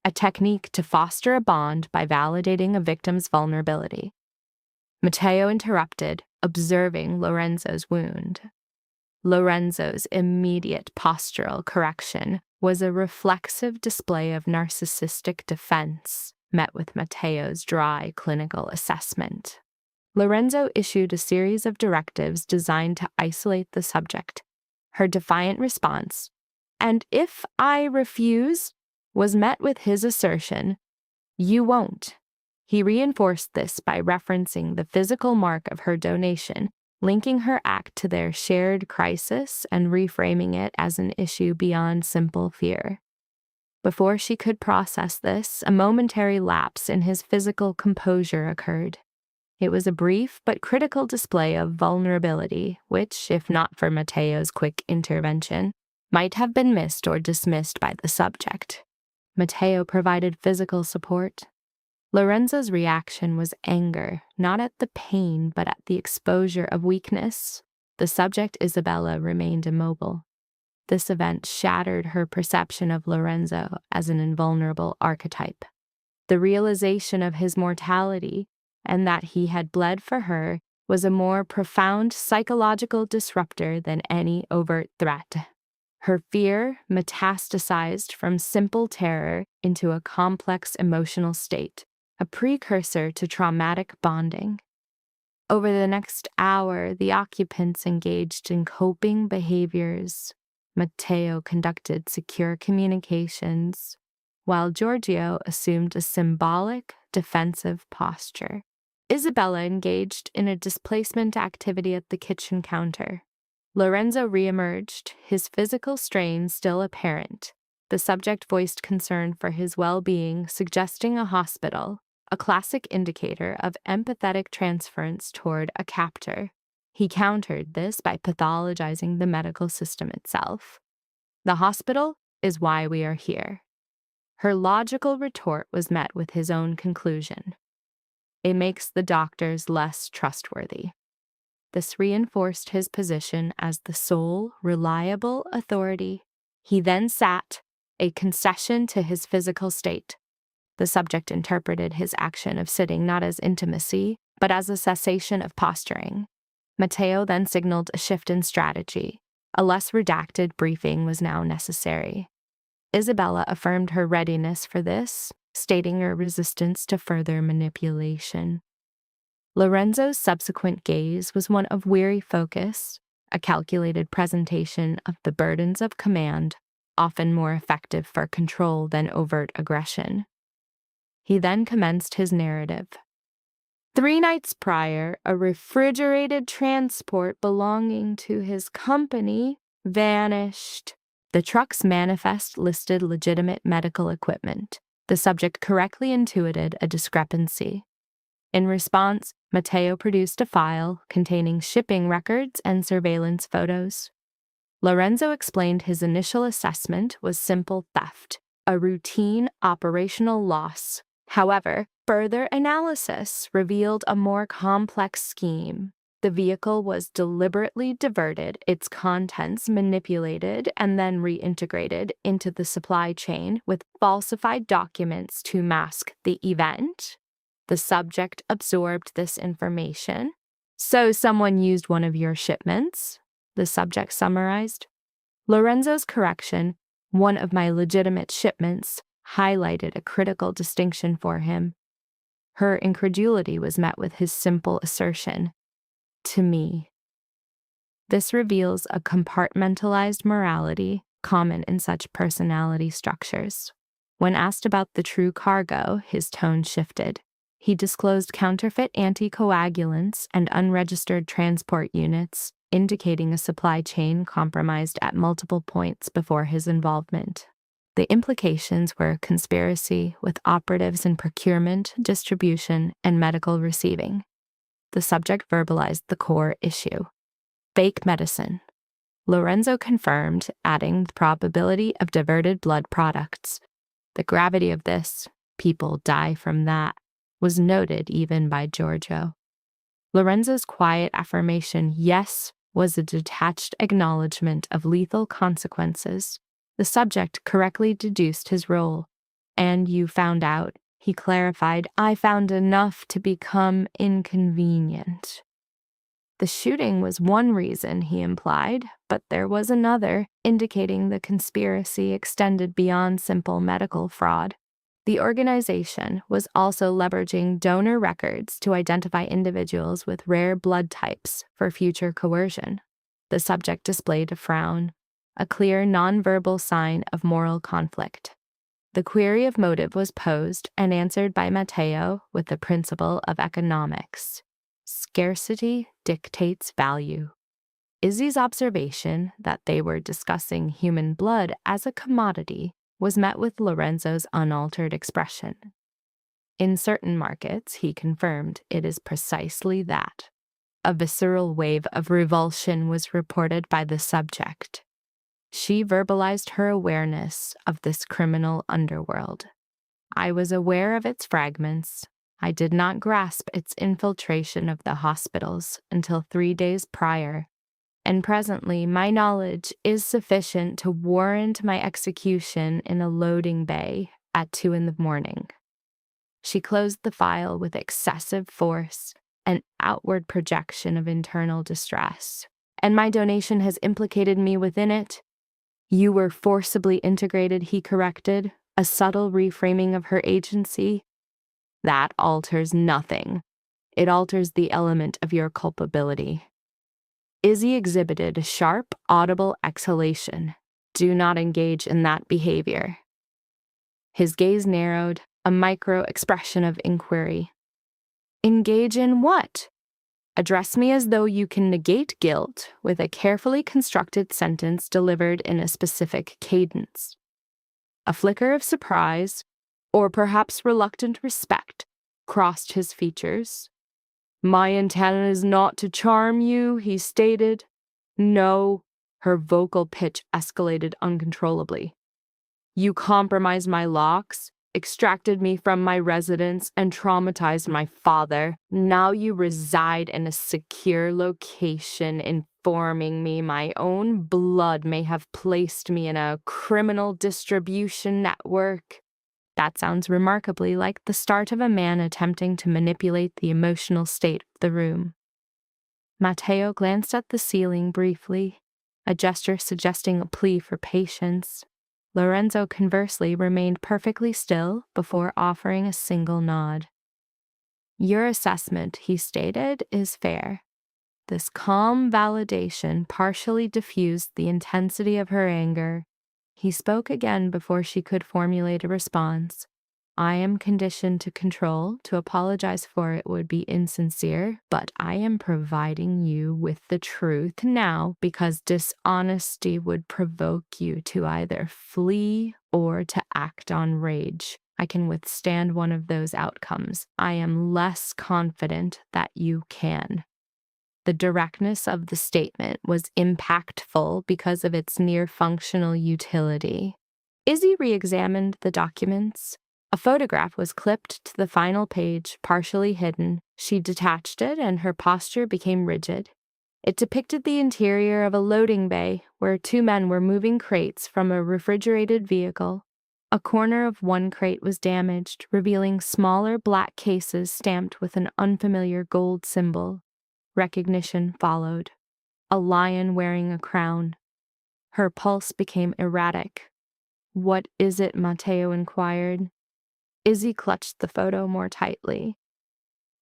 a technique to foster a bond by validating a victim's vulnerability. Matteo interrupted, observing Lorenzo's wound. Lorenzo's immediate postural correction was a reflexive display of narcissistic defense, met with Matteo's dry clinical assessment. Lorenzo issued a series of directives designed to isolate the subject. Her defiant response, and if I refuse, was met with his assertion, you won't. He reinforced this by referencing the physical mark of her donation, linking her act to their shared crisis and reframing it as an issue beyond simple fear. Before she could process this, a momentary lapse in his physical composure occurred. It was a brief but critical display of vulnerability, which, if not for Matteo's quick intervention, might have been missed or dismissed by the subject. Matteo provided physical support. Lorenzo's reaction was anger, not at the pain, but at the exposure of weakness. The subject, Isabella, remained immobile. This event shattered her perception of Lorenzo as an invulnerable archetype. The realization of his mortality, and that he had bled for her, was a more profound psychological disruptor than any overt threat. Her fear metastasized from simple terror into a complex emotional state, a precursor to traumatic bonding. Over the next hour, the occupants engaged in coping behaviors. Matteo conducted secure communications, while Giorgio assumed a symbolic, defensive posture. Isabella engaged in a displacement activity at the kitchen counter. Lorenzo reemerged, his physical strain still apparent. The subject voiced concern for his well-being, suggesting a hospital, a classic indicator of empathetic transference toward a captor. He countered this by pathologizing the medical system itself. The hospital is why we are here. Her logical retort was met with his own conclusion. It makes the doctors less trustworthy. This reinforced his position as the sole, reliable authority. He then sat, a concession to his physical state. The subject interpreted his action of sitting not as intimacy, but as a cessation of posturing. Matteo then signaled a shift in strategy. A less redacted briefing was now necessary. Isabella affirmed her readiness for this, stating her resistance to further manipulation. Lorenzo's subsequent gaze was one of weary focus, a calculated presentation of the burdens of command, often more effective for control than overt aggression. He then commenced his narrative. 3 nights prior, a refrigerated transport belonging to his company vanished. The truck's manifest listed legitimate medical equipment. The subject correctly intuited a discrepancy. In response, Matteo produced a file containing shipping records and surveillance photos. Lorenzo explained his initial assessment was simple theft, a routine operational loss. However, further analysis revealed a more complex scheme. The vehicle was deliberately diverted, its contents manipulated and then reintegrated into the supply chain with falsified documents to mask the event. The subject absorbed this information. So someone used one of your shipments, the subject summarized. Lorenzo's correction, one of my legitimate shipments, highlighted a critical distinction for him. Her incredulity was met with his simple assertion, to me. This reveals a compartmentalized morality common in such personality structures. When asked about the true cargo, his tone shifted. He disclosed counterfeit anticoagulants and unregistered transport units, indicating a supply chain compromised at multiple points before his involvement. The implications were conspiracy with operatives in procurement, distribution, and medical receiving. The subject verbalized the core issue. Fake medicine. Lorenzo confirmed, adding the probability of diverted blood products. The gravity of this, people die from that, was noted even by Giorgio. Lorenzo's quiet affirmation, yes, was a detached acknowledgement of lethal consequences. The subject correctly deduced his role. And you found out, he clarified, I found enough to become inconvenient. The shooting was one reason, he implied, but there was another, indicating the conspiracy extended beyond simple medical fraud. The organization was also leveraging donor records to identify individuals with rare blood types for future coercion. The subject displayed a frown, a clear nonverbal sign of moral conflict. The query of motive was posed and answered by Matteo with the principle of economics. Scarcity dictates value. Izzy's observation that they were discussing human blood as a commodity was met with Lorenzo's unaltered expression. In certain markets, he confirmed, it is precisely that. A visceral wave of revulsion was reported by the subject. She verbalized her awareness of this criminal underworld. I was aware of its fragments. I did not grasp its infiltration of the hospitals until 3 days prior, and presently my knowledge is sufficient to warrant my execution in a loading bay at 2 a.m. She closed the file with excessive force, an outward projection of internal distress. And my donation has implicated me within it. You were forcibly integrated, he corrected, a subtle reframing of her agency. That alters nothing. It alters the element of your culpability. Izzy exhibited a sharp, audible exhalation. Do not engage in that behavior. His gaze narrowed, a micro-expression of inquiry. Engage in what? Address me as though you can negate guilt with a carefully constructed sentence delivered in a specific cadence. A flicker of surprise, or perhaps reluctant respect, crossed his features. My intent is not to charm you, he stated. No, her vocal pitch escalated uncontrollably. You compromised my locks, extracted me from my residence, and traumatized my father. Now you reside in a secure location, informing me my own blood may have placed me in a criminal distribution network. That sounds remarkably like the start of a man attempting to manipulate the emotional state of the room. Matteo glanced at the ceiling briefly, a gesture suggesting a plea for patience. Lorenzo conversely remained perfectly still before offering a single nod. Your assessment, he stated, is fair. This calm validation partially diffused the intensity of her anger. He spoke again before she could formulate a response. I am conditioned to control. To apologize for it would be insincere, but I am providing you with the truth now because dishonesty would provoke you to either flee or to act on rage. I can withstand one of those outcomes. I am less confident that you can. The directness of the statement was impactful because of its near-functional utility. Izzy re-examined the documents. A photograph was clipped to the final page, partially hidden. She detached it, and her posture became rigid. It depicted the interior of a loading bay where two men were moving crates from a refrigerated vehicle. A corner of one crate was damaged, revealing smaller black cases stamped with an unfamiliar gold symbol. Recognition followed. A lion wearing a crown. Her pulse became erratic. What is it? Matteo inquired. Izzy clutched the photo more tightly.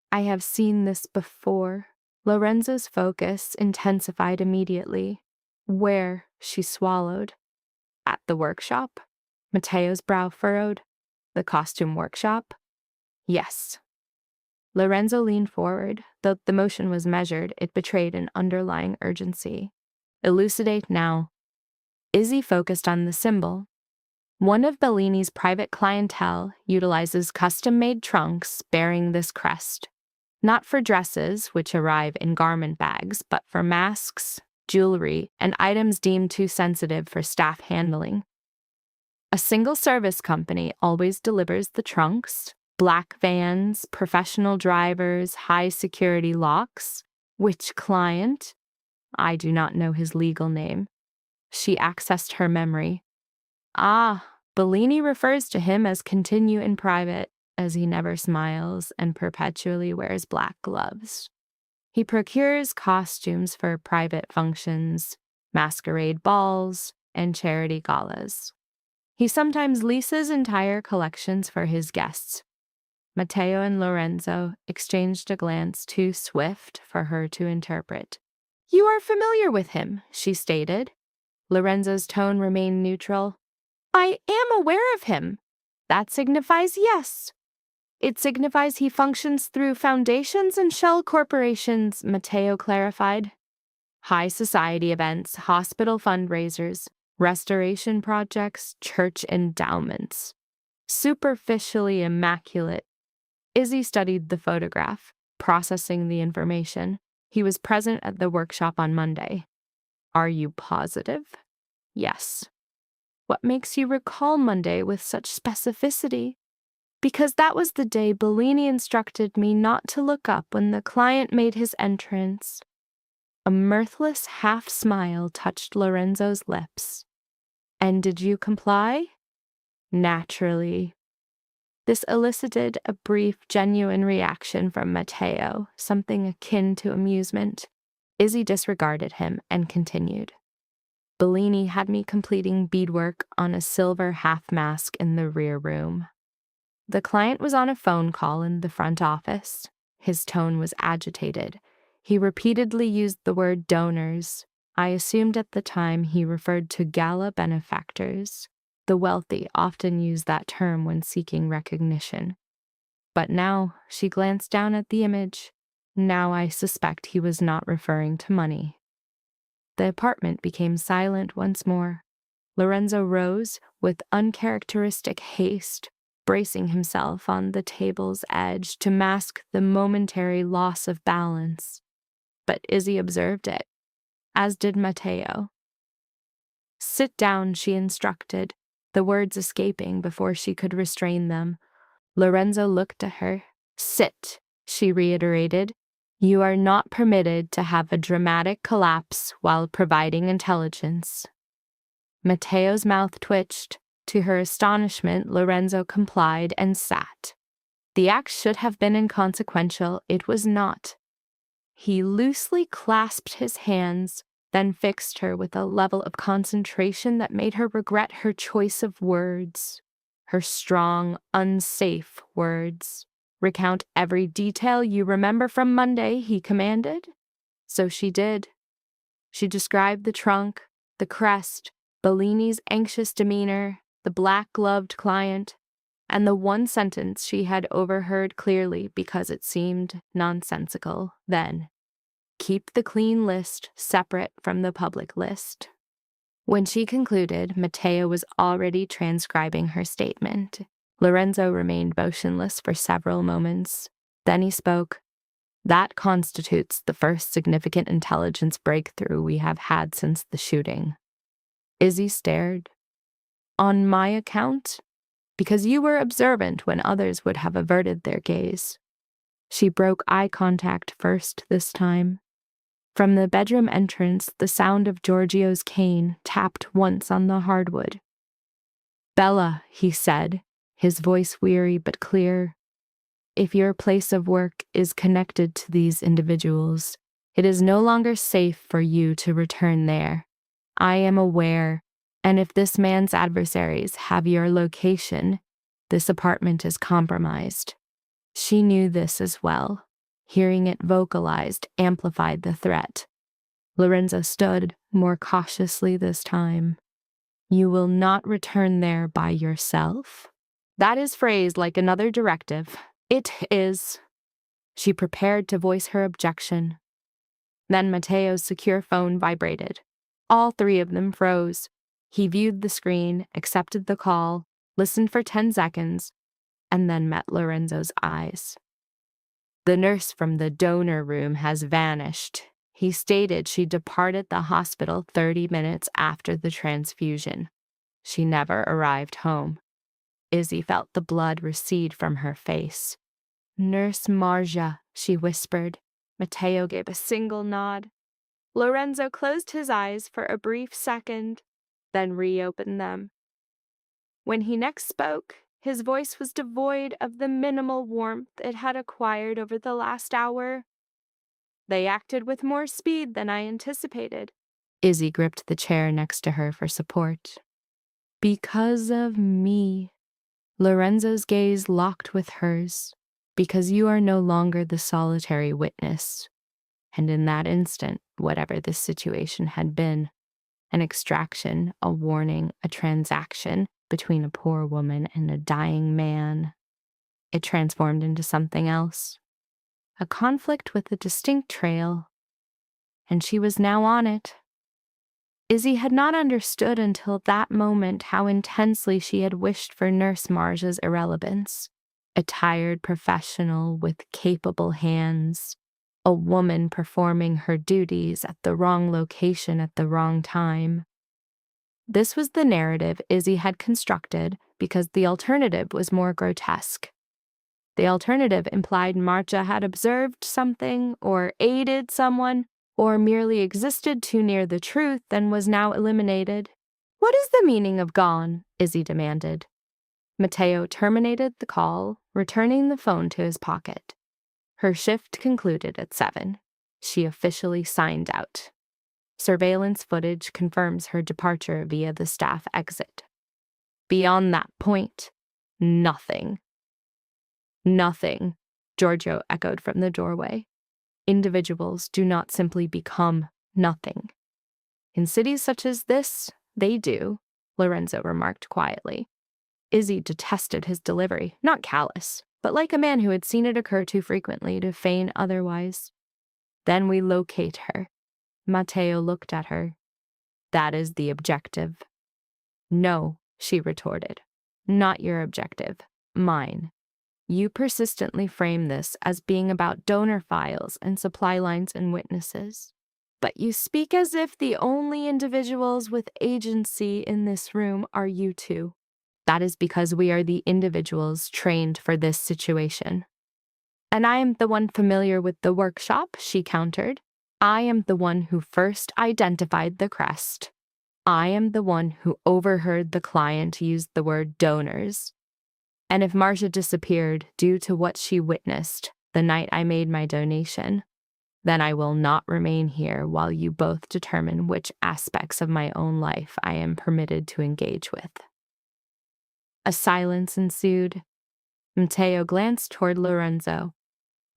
I have seen this before. Lorenzo's focus intensified immediately. Where? She swallowed. At the workshop? Matteo's brow furrowed. The costume workshop? Yes. Lorenzo leaned forward. Though the motion was measured, it betrayed an underlying urgency. Elucidate now. Izzy focused on the symbol. One of Bellini's private clientele utilizes custom-made trunks bearing this crest. Not for dresses, which arrive in garment bags, but for masks, jewelry, and items deemed too sensitive for staff handling. A single service company always delivers the trunks. Black vans, professional drivers, high-security locks. Which client? I do not know his legal name. She accessed her memory. Ah, Bellini refers to him as continue in private, as he never smiles and perpetually wears black gloves. He procures costumes for private functions, masquerade balls, and charity galas. He sometimes leases entire collections for his guests. Matteo and Lorenzo exchanged a glance too swift for her to interpret. You are familiar with him, she stated. Lorenzo's tone remained neutral. I am aware of him. That signifies yes. It signifies he functions through foundations and shell corporations, Matteo clarified. High society events, hospital fundraisers, restoration projects, church endowments. Superficially immaculate. Izzy studied the photograph, processing the information. He was present at the workshop on Monday. Are you positive? Yes. What makes you recall Monday with such specificity? Because that was the day Bellini instructed me not to look up when the client made his entrance. A mirthless half-smile touched Lorenzo's lips. And did you comply? Naturally. This elicited a brief, genuine reaction from Matteo, something akin to amusement. Izzy disregarded him and continued. Bellini had me completing beadwork on a silver half-mask in the rear room. The client was on a phone call in the front office. His tone was agitated. He repeatedly used the word donors. I assumed at the time he referred to gala benefactors. The wealthy often use that term when seeking recognition. But now she glanced down at the image. Now I suspect he was not referring to money. The apartment became silent once more. Lorenzo rose with uncharacteristic haste, bracing himself on the table's edge to mask the momentary loss of balance. But Izzy observed it, as did Matteo. "Sit down," she instructed, the words escaping before she could restrain them. Lorenzo looked at her. "Sit," she reiterated. "You are not permitted to have a dramatic collapse while providing intelligence." Matteo's mouth twitched. To her astonishment, Lorenzo complied and sat. The act should have been inconsequential. It was not. He loosely clasped his hands, then fixed her with a level of concentration that made her regret her choice of words. Her strong, unsafe words. "Recount every detail you remember from Monday," he commanded. So she did. She described the trunk, the crest, Bellini's anxious demeanor, the black-gloved client, and the one sentence she had overheard clearly because it seemed nonsensical then. "Keep the clean list separate from the public list." When she concluded, Matteo was already transcribing her statement. Lorenzo remained motionless for several moments. Then he spoke. "That constitutes the first significant intelligence breakthrough we have had since the shooting." Izzy stared. "On my account? Because you were observant when others would have averted their gaze." She broke eye contact first this time. From the bedroom entrance, the sound of Giorgio's cane tapped once on the hardwood. "Bella," he said, his voice weary but clear, "if your place of work is connected to these individuals, it is no longer safe for you to return there. I am aware, and if this man's adversaries have your location, this apartment is compromised." She knew this as well. Hearing it vocalized amplified the threat. Lorenzo stood more cautiously this time. "You will not return there by yourself?" "That is phrased like another directive." "It is." She prepared to voice her objection. Then Matteo's secure phone vibrated. All three of them froze. He viewed the screen, accepted the call, listened for 10 seconds, and then met Lorenzo's eyes. "The nurse from the donor room has vanished." He stated she departed the hospital 30 minutes after the transfusion. She never arrived home. Izzy felt the blood recede from her face. "Nurse Marja," she whispered. Matteo gave a single nod. Lorenzo closed his eyes for a brief second, then reopened them. When he next spoke, his voice was devoid of the minimal warmth it had acquired over the last hour. "They acted with more speed than I anticipated." Izzy gripped the chair next to her for support. "Because of me." Lorenzo's gaze locked with hers. "Because you are no longer the solitary witness." And in that instant, whatever this situation had been, an extraction, a warning, a transaction between a poor woman and a dying man, it transformed into something else. A conflict with a distinct trail. And she was now on it. Izzy had not understood until that moment how intensely she had wished for Nurse Marja's irrelevance. A tired professional with capable hands. A woman performing her duties at the wrong location at the wrong time. This was the narrative Izzy had constructed because the alternative was more grotesque. The alternative implied Marja had observed something, or aided someone, or merely existed too near the truth and was now eliminated. "What is the meaning of gone?" Izzy demanded. Matteo terminated the call, returning the phone to his pocket. Her shift concluded at 7. She officially signed out. Surveillance footage confirms her departure via the staff exit. Beyond that point, nothing. "Nothing," Giorgio echoed from the doorway. "Individuals do not simply become nothing." "In cities such as this, they do," Lorenzo remarked quietly. Izzy detested his delivery, not callous, but like a man who had seen it occur too frequently to feign otherwise. Then we locate her. Matteo looked at her. That is the objective. No, she retorted. Not your objective. Mine. You persistently frame this as being about donor files and supply lines and witnesses. But you speak as if the only individuals with agency in this room are you two. That is because we are the individuals trained for this situation. And I am the one familiar with the workshop, she countered. I am the one who first identified the crest. I am the one who overheard the client use the word donors. And if Marcia disappeared due to what she witnessed the night I made my donation, then I will not remain here while you both determine which aspects of my own life I am permitted to engage with. A silence ensued. Matteo glanced toward Lorenzo.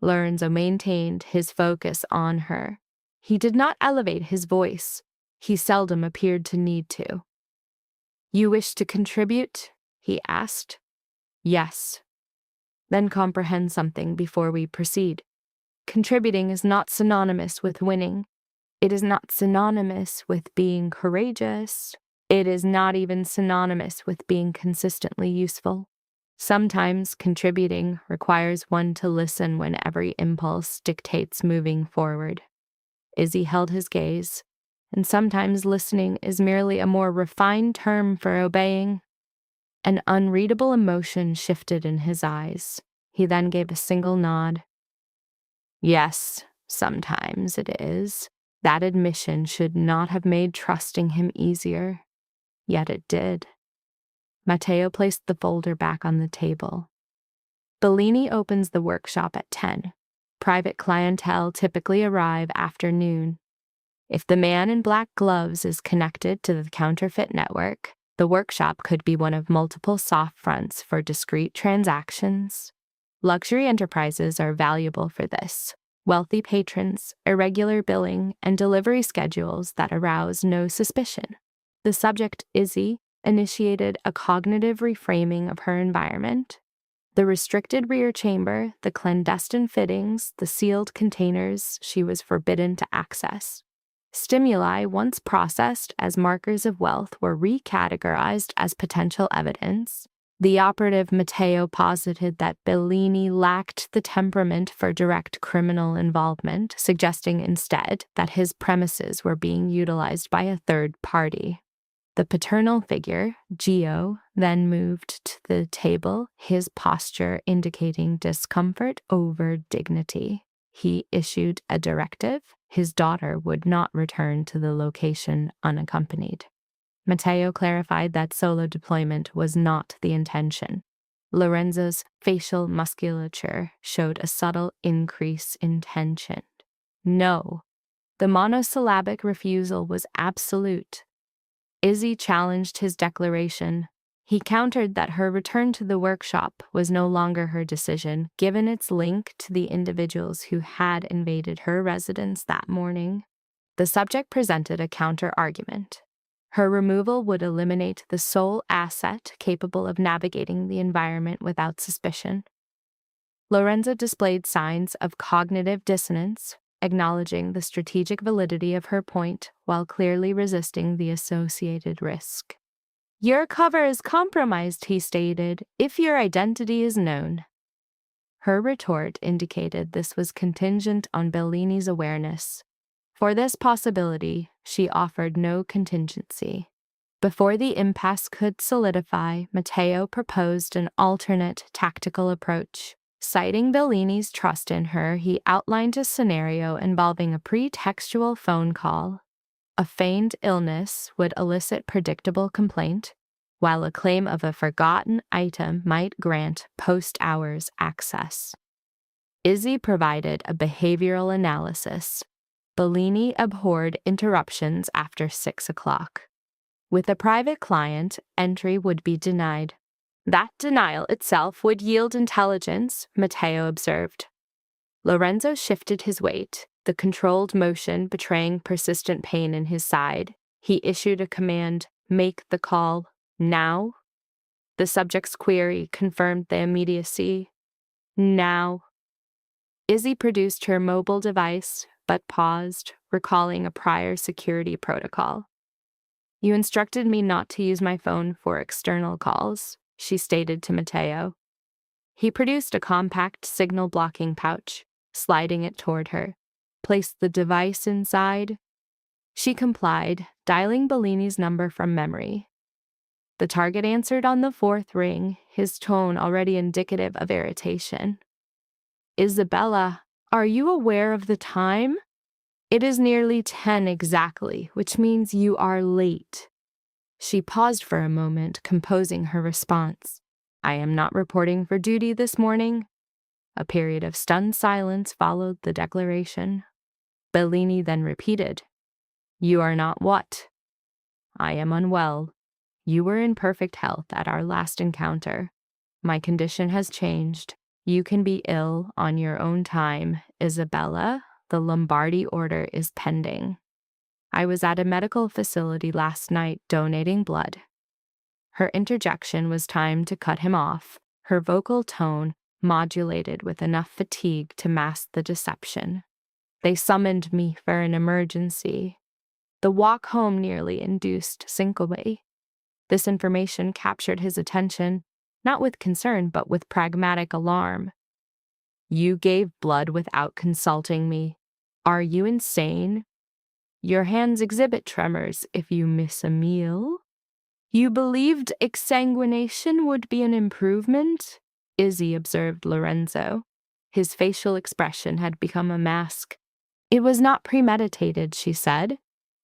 Lorenzo maintained his focus on her. He did not elevate his voice. He seldom appeared to need to. You wish to contribute? He asked. Yes. Then comprehend something before we proceed. Contributing is not synonymous with winning. It is not synonymous with being courageous. It is not even synonymous with being consistently useful. Sometimes contributing requires one to listen when every impulse dictates moving forward. Izzy held his gaze, and sometimes listening is merely a more refined term for obeying. An unreadable emotion shifted in his eyes. He then gave a single nod. Yes, sometimes it is. That admission should not have made trusting him easier. Yet it did. Matteo placed the folder back on the table. Bellini opens the workshop at 10. Private clientele typically arrive after noon. If the man in black gloves is connected to the counterfeit network, the workshop could be one of multiple soft fronts for discrete transactions. Luxury enterprises are valuable for this. Wealthy patrons, irregular billing, and delivery schedules that arouse no suspicion. The subject, Izzy, initiated a cognitive reframing of her environment. The restricted rear chamber, the clandestine fittings, the sealed containers she was forbidden to access. Stimuli once processed as markers of wealth were recategorized as potential evidence. The operative Matteo posited that Bellini lacked the temperament for direct criminal involvement, suggesting instead that his premises were being utilized by a third party. The paternal figure, Gio, then moved to the table, his posture indicating discomfort over dignity. He issued a directive. His daughter would not return to the location unaccompanied. Matteo clarified that solo deployment was not the intention. Lorenzo's facial musculature showed a subtle increase in tension. No, the monosyllabic refusal was absolute. Izzy challenged his declaration. He countered that her return to the workshop was no longer her decision, given its link to the individuals who had invaded her residence that morning. The subject presented a counter-argument. Her removal would eliminate the sole asset capable of navigating the environment without suspicion. Lorenzo displayed signs of cognitive dissonance, acknowledging the strategic validity of her point while clearly resisting the associated risk. Your cover is compromised, he stated, if your identity is known. Her retort indicated this was contingent on Bellini's awareness. For this possibility, she offered no contingency. Before the impasse could solidify, Matteo proposed an alternate tactical approach. Citing Bellini's trust in her, he outlined a scenario involving a pretextual phone call. A feigned illness would elicit predictable complaint, while a claim of a forgotten item might grant post-hours access. Izzy provided a behavioral analysis. Bellini abhorred interruptions after 6 o'clock. With a private client, entry would be denied. That denial itself would yield intelligence, Matteo observed. Lorenzo shifted his weight, the controlled motion betraying persistent pain in his side. He issued a command, "Make the call, now." The subject's query confirmed the immediacy. Now. Izzy produced her mobile device, but paused, recalling a prior security protocol. You instructed me not to use my phone for external calls, she stated to Mateo. He produced a compact signal-blocking pouch, sliding it toward her, placed the device inside. She complied, dialing Bellini's number from memory. The target answered on the fourth ring, his tone already indicative of irritation. Isabella, are you aware of the time? It is nearly 10 exactly, which means you are late. She paused for a moment, composing her response. I am not reporting for duty this morning. A period of stunned silence followed the declaration. Bellini then repeated, You are not what? I am unwell. You were in perfect health at our last encounter. My condition has changed. You can be ill on your own time, Isabella. The Lombardi order is pending. I was at a medical facility last night donating blood. Her interjection was timed to cut him off, her vocal tone modulated with enough fatigue to mask the deception. They summoned me for an emergency. The walk home nearly induced syncope. This information captured his attention, not with concern, but with pragmatic alarm. You gave blood without consulting me. Are you insane? Your hands exhibit tremors if you miss a meal. You believed exsanguination would be an improvement? Izzy observed Lorenzo. His facial expression had become a mask. It was not premeditated, she said.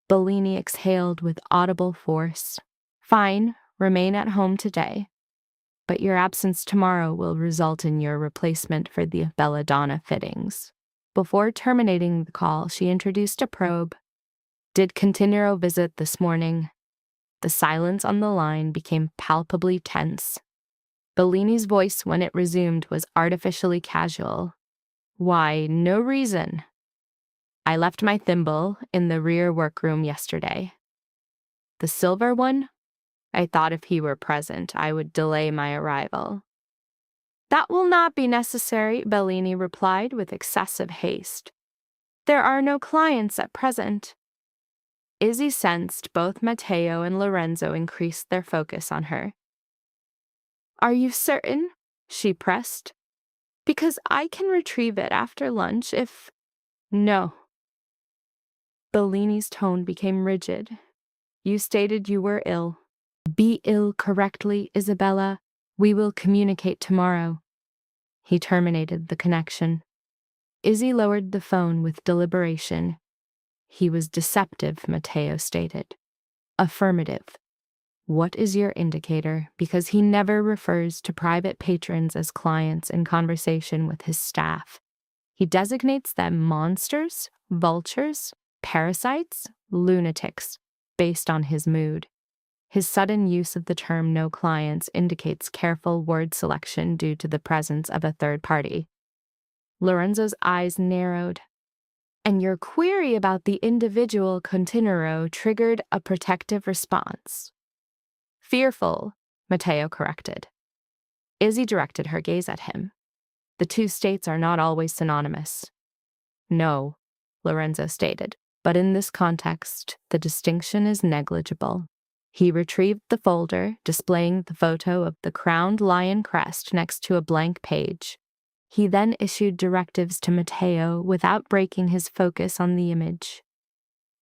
Bellini exhaled with audible force. Fine, remain at home today. But your absence tomorrow will result in your replacement for the belladonna fittings. Before terminating the call, she introduced a probe. Did Continuo visit this morning? The silence on the line became palpably tense. Bellini's voice, when it resumed, was artificially casual. Why, no reason. I left my thimble in the rear workroom yesterday. The silver one? I thought if he were present, I would delay my arrival. That will not be necessary, Bellini replied with excessive haste. There are no clients at present. Izzy sensed both Matteo and Lorenzo increased their focus on her. Are you certain? She pressed. Because I can retrieve it after lunch if... No. Bellini's tone became rigid. You stated you were ill. Be ill correctly, Isabella. We will communicate tomorrow. He terminated the connection. Izzy lowered the phone with deliberation. He was deceptive, Matteo stated. Affirmative. What is your indicator? Because he never refers to private patrons as clients in conversation with his staff. He designates them monsters, vultures, parasites, lunatics, based on his mood. His sudden use of the term no clients indicates careful word selection due to the presence of a third party. Lorenzo's eyes narrowed. And your query about the individual Continuo triggered a protective response. Fearful, Matteo corrected. Izzy directed her gaze at him. The two states are not always synonymous. No, Lorenzo stated, but in this context, the distinction is negligible. He retrieved the folder, displaying the photo of the crowned lion crest next to a blank page. He then issued directives to Matteo without breaking his focus on the image.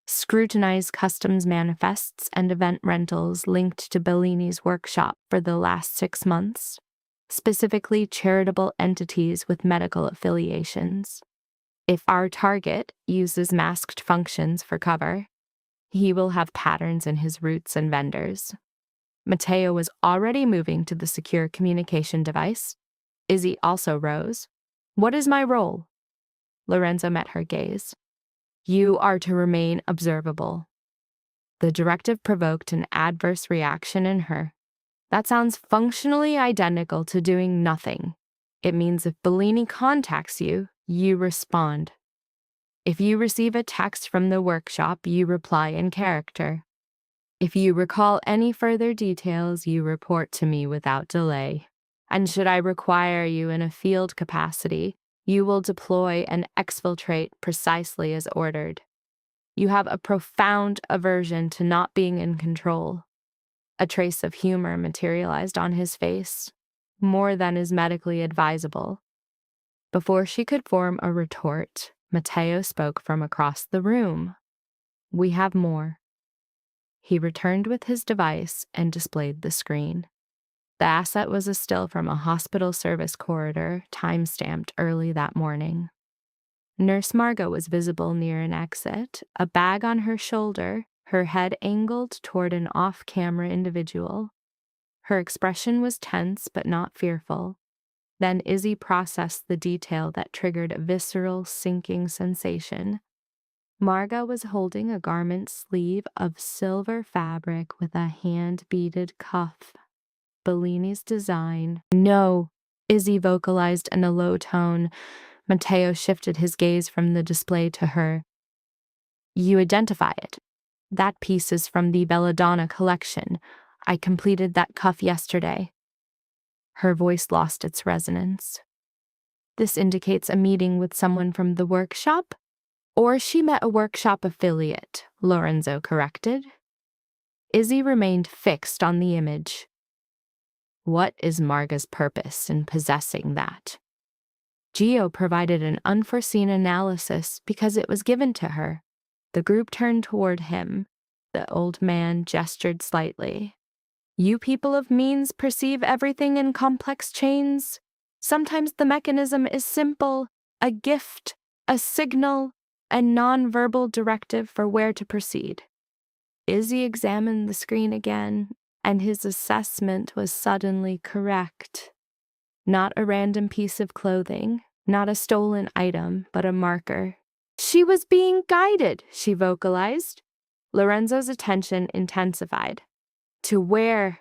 Scrutinize customs manifests and event rentals linked to Bellini's workshop for the last 6 months, specifically charitable entities with medical affiliations. If our target uses masked functions for cover, he will have patterns in his routes and vendors. Matteo was already moving to the secure communication device. Izzy also rose. What is my role? Lorenzo met her gaze. You are to remain observable. The directive provoked an adverse reaction in her. That sounds functionally identical to doing nothing. It means if Bellini contacts you, you respond. If you receive a text from the workshop, you reply in character. If you recall any further details, you report to me without delay. And should I require you in a field capacity, you will deploy and exfiltrate precisely as ordered. You have a profound aversion to not being in control. A trace of humor materialized on his face, more than is medically advisable. Before she could form a retort, Matteo spoke from across the room. We have more. He returned with his device and displayed the screen. The asset was a still from a hospital service corridor, time-stamped early that morning. Nurse Margot was visible near an exit, a bag on her shoulder, her head angled toward an off-camera individual. Her expression was tense but not fearful. Then Izzy processed the detail that triggered a visceral, sinking sensation. Margot was holding a garment sleeve of silver fabric with a hand-beaded cuff. Bellini's design. No, Izzy vocalized in a low tone. Matteo shifted his gaze from the display to her. You identify it. That piece is from the Belladonna collection. I completed that cuff yesterday. Her voice lost its resonance. This indicates a meeting with someone from the workshop? Or she met a workshop affiliate, Lorenzo corrected. Izzy remained fixed on the image. What is Marga's purpose in possessing that? Gio provided an unforeseen analysis because it was given to her. The group turned toward him. The old man gestured slightly. You people of means perceive everything in complex chains. Sometimes the mechanism is simple, a gift, a signal, a non-verbal directive for where to proceed. Izzy examined the screen again, and his assessment was suddenly correct. Not a random piece of clothing, not a stolen item, but a marker. She was being guided, she vocalized. Lorenzo's attention intensified. To where?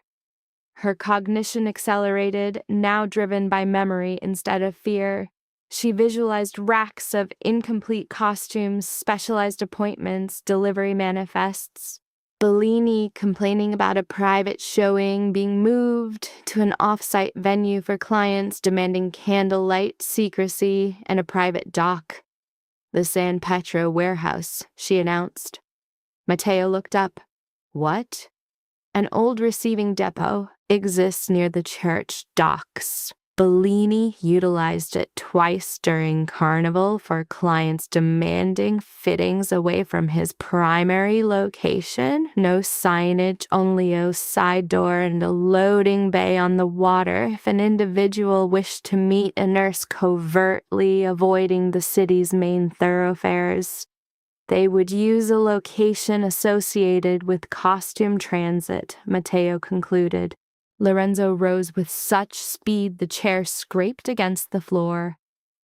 Her cognition accelerated, now driven by memory instead of fear. She visualized racks of incomplete costumes, specialized appointments, delivery manifests. Bellini complaining about a private showing being moved to an off-site venue for clients demanding candlelight secrecy and a private dock. The San Petro warehouse, she announced. Matteo looked up. What? An old receiving depot exists near the church docks. Bellini utilized it twice during Carnival for clients demanding fittings away from his primary location. No signage, only a side door and a loading bay on the water if an individual wished to meet a nurse covertly avoiding the city's main thoroughfares. They would use a location associated with costume transit, Matteo concluded. Lorenzo rose with such speed the chair scraped against the floor.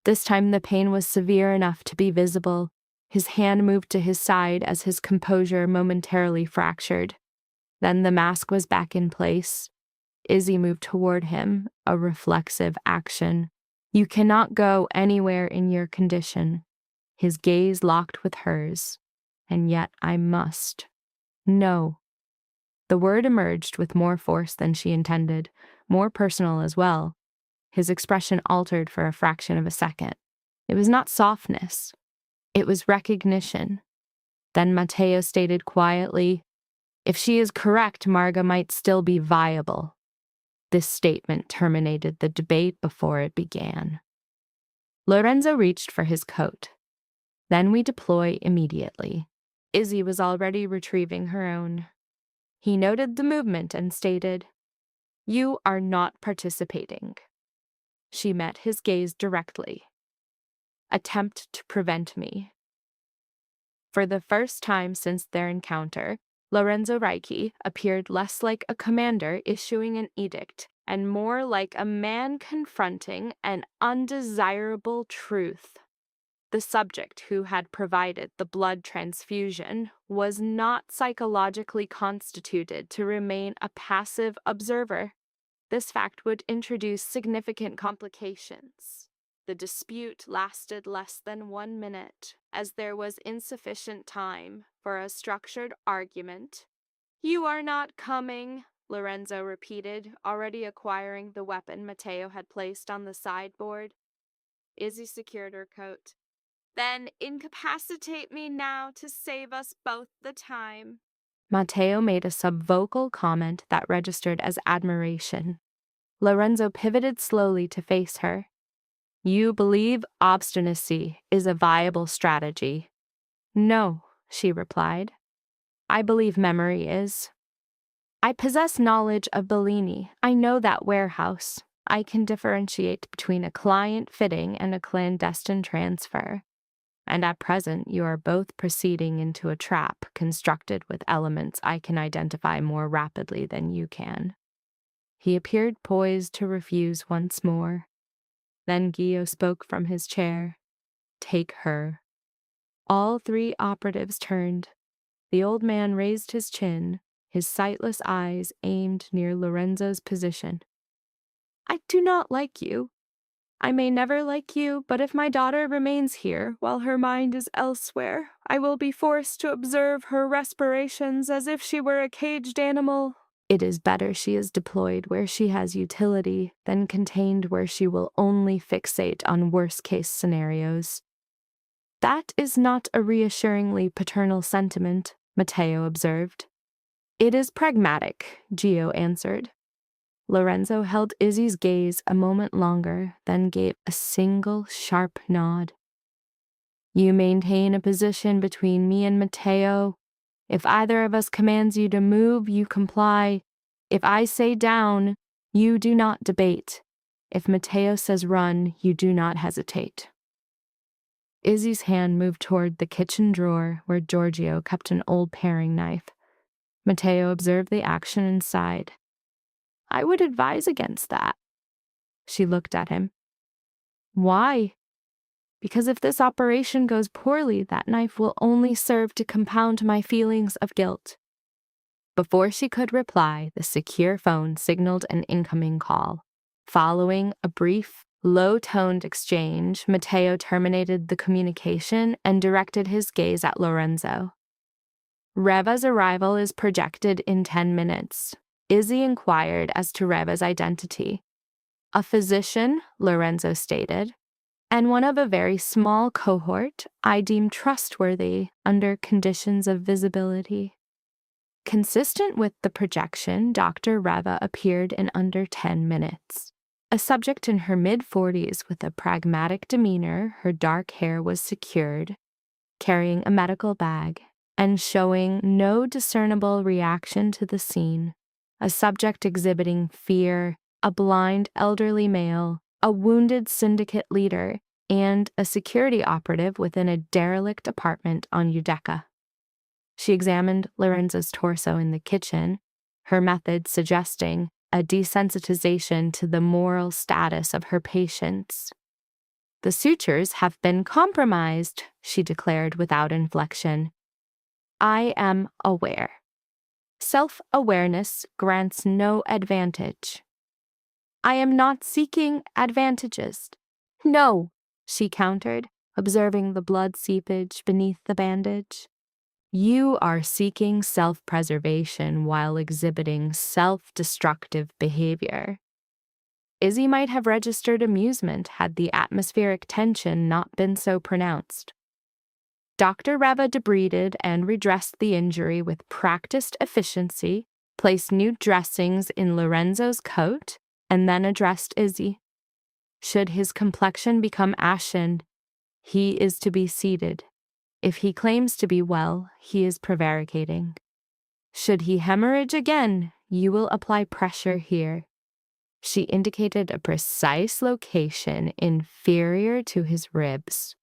This time the pain was severe enough to be visible. His hand moved to his side as his composure momentarily fractured. Then the mask was back in place. Izzy moved toward him, a reflexive action. You cannot go anywhere in your condition. His gaze locked with hers. And yet I must. No. The word emerged with more force than she intended, more personal as well. His expression altered for a fraction of a second. It was not softness. It was recognition. Then Matteo stated quietly, if she is correct, Marga might still be viable. This statement terminated the debate before it began. Lorenzo reached for his coat. Then we deploy immediately. Izzy was already retrieving her own. He noted the movement and stated, You are not participating. She met his gaze directly. Attempt to prevent me. For the first time since their encounter, Lorenzo Reiki appeared less like a commander issuing an edict and more like a man confronting an undesirable truth. The subject who had provided the blood transfusion was not psychologically constituted to remain a passive observer. This fact would introduce significant complications. The dispute lasted less than 1 minute, as there was insufficient time for a structured argument. You are not coming, Lorenzo repeated, already acquiring the weapon Mateo had placed on the sideboard. Izzy secured her coat. Then incapacitate me now to save us both the time. Mateo made a subvocal comment that registered as admiration. Lorenzo pivoted slowly to face her. You believe obstinacy is a viable strategy. No, she replied. I believe memory is. I possess knowledge of Bellini. I know that warehouse. I can differentiate between a client fitting and a clandestine transfer. And at present, you are both proceeding into a trap constructed with elements I can identify more rapidly than you can. He appeared poised to refuse once more. Then Guillaume spoke from his chair. Take her. All three operatives turned. The old man raised his chin, his sightless eyes aimed near Lorenzo's position. I do not like you. I may never like you, but if my daughter remains here while her mind is elsewhere, I will be forced to observe her respirations as if she were a caged animal. It is better she is deployed where she has utility than contained where she will only fixate on worst-case scenarios. That is not a reassuringly paternal sentiment, Mateo observed. It is pragmatic, Gio answered. Lorenzo held Izzy's gaze a moment longer, then gave a single sharp nod. You maintain a position between me and Mateo. If either of us commands you to move, you comply. If I say down, you do not debate. If Mateo says run, you do not hesitate. Izzy's hand moved toward the kitchen drawer where Giorgio kept an old paring knife. Mateo observed the action and sighed. I would advise against that. She looked at him. Why? Because if this operation goes poorly, that knife will only serve to compound my feelings of guilt. Before she could reply, the secure phone signaled an incoming call. Following a brief, low-toned exchange, Mateo terminated the communication and directed his gaze at Lorenzo. Reva's arrival is projected in 10 minutes. Izzy inquired as to Reva's identity. A physician, Lorenzo stated, and one of a very small cohort I deem trustworthy under conditions of visibility. Consistent with the projection, Dr. Reva appeared in under 10 minutes. A subject in her mid-40s with a pragmatic demeanor, her dark hair was secured, carrying a medical bag, and showing no discernible reaction to the scene. A subject exhibiting fear, a blind elderly male, a wounded syndicate leader, and a security operative within a derelict apartment on Udeca. She examined Lorenzo's torso in the kitchen, her method suggesting a desensitization to the moral status of her patients. The sutures have been compromised, she declared without inflection. I am aware. Self-awareness grants no advantage. I am not seeking advantages. No, she countered, observing the blood seepage beneath the bandage. You are seeking self-preservation while exhibiting self-destructive behavior. Izzy might have registered amusement had the atmospheric tension not been so pronounced. Dr. Reva debrided and redressed the injury with practiced efficiency, placed new dressings in Lorenzo's coat, and then addressed Izzy. Should his complexion become ashen, he is to be seated. If he claims to be well, he is prevaricating. Should he hemorrhage again, you will apply pressure here. She indicated a precise location inferior to his ribs.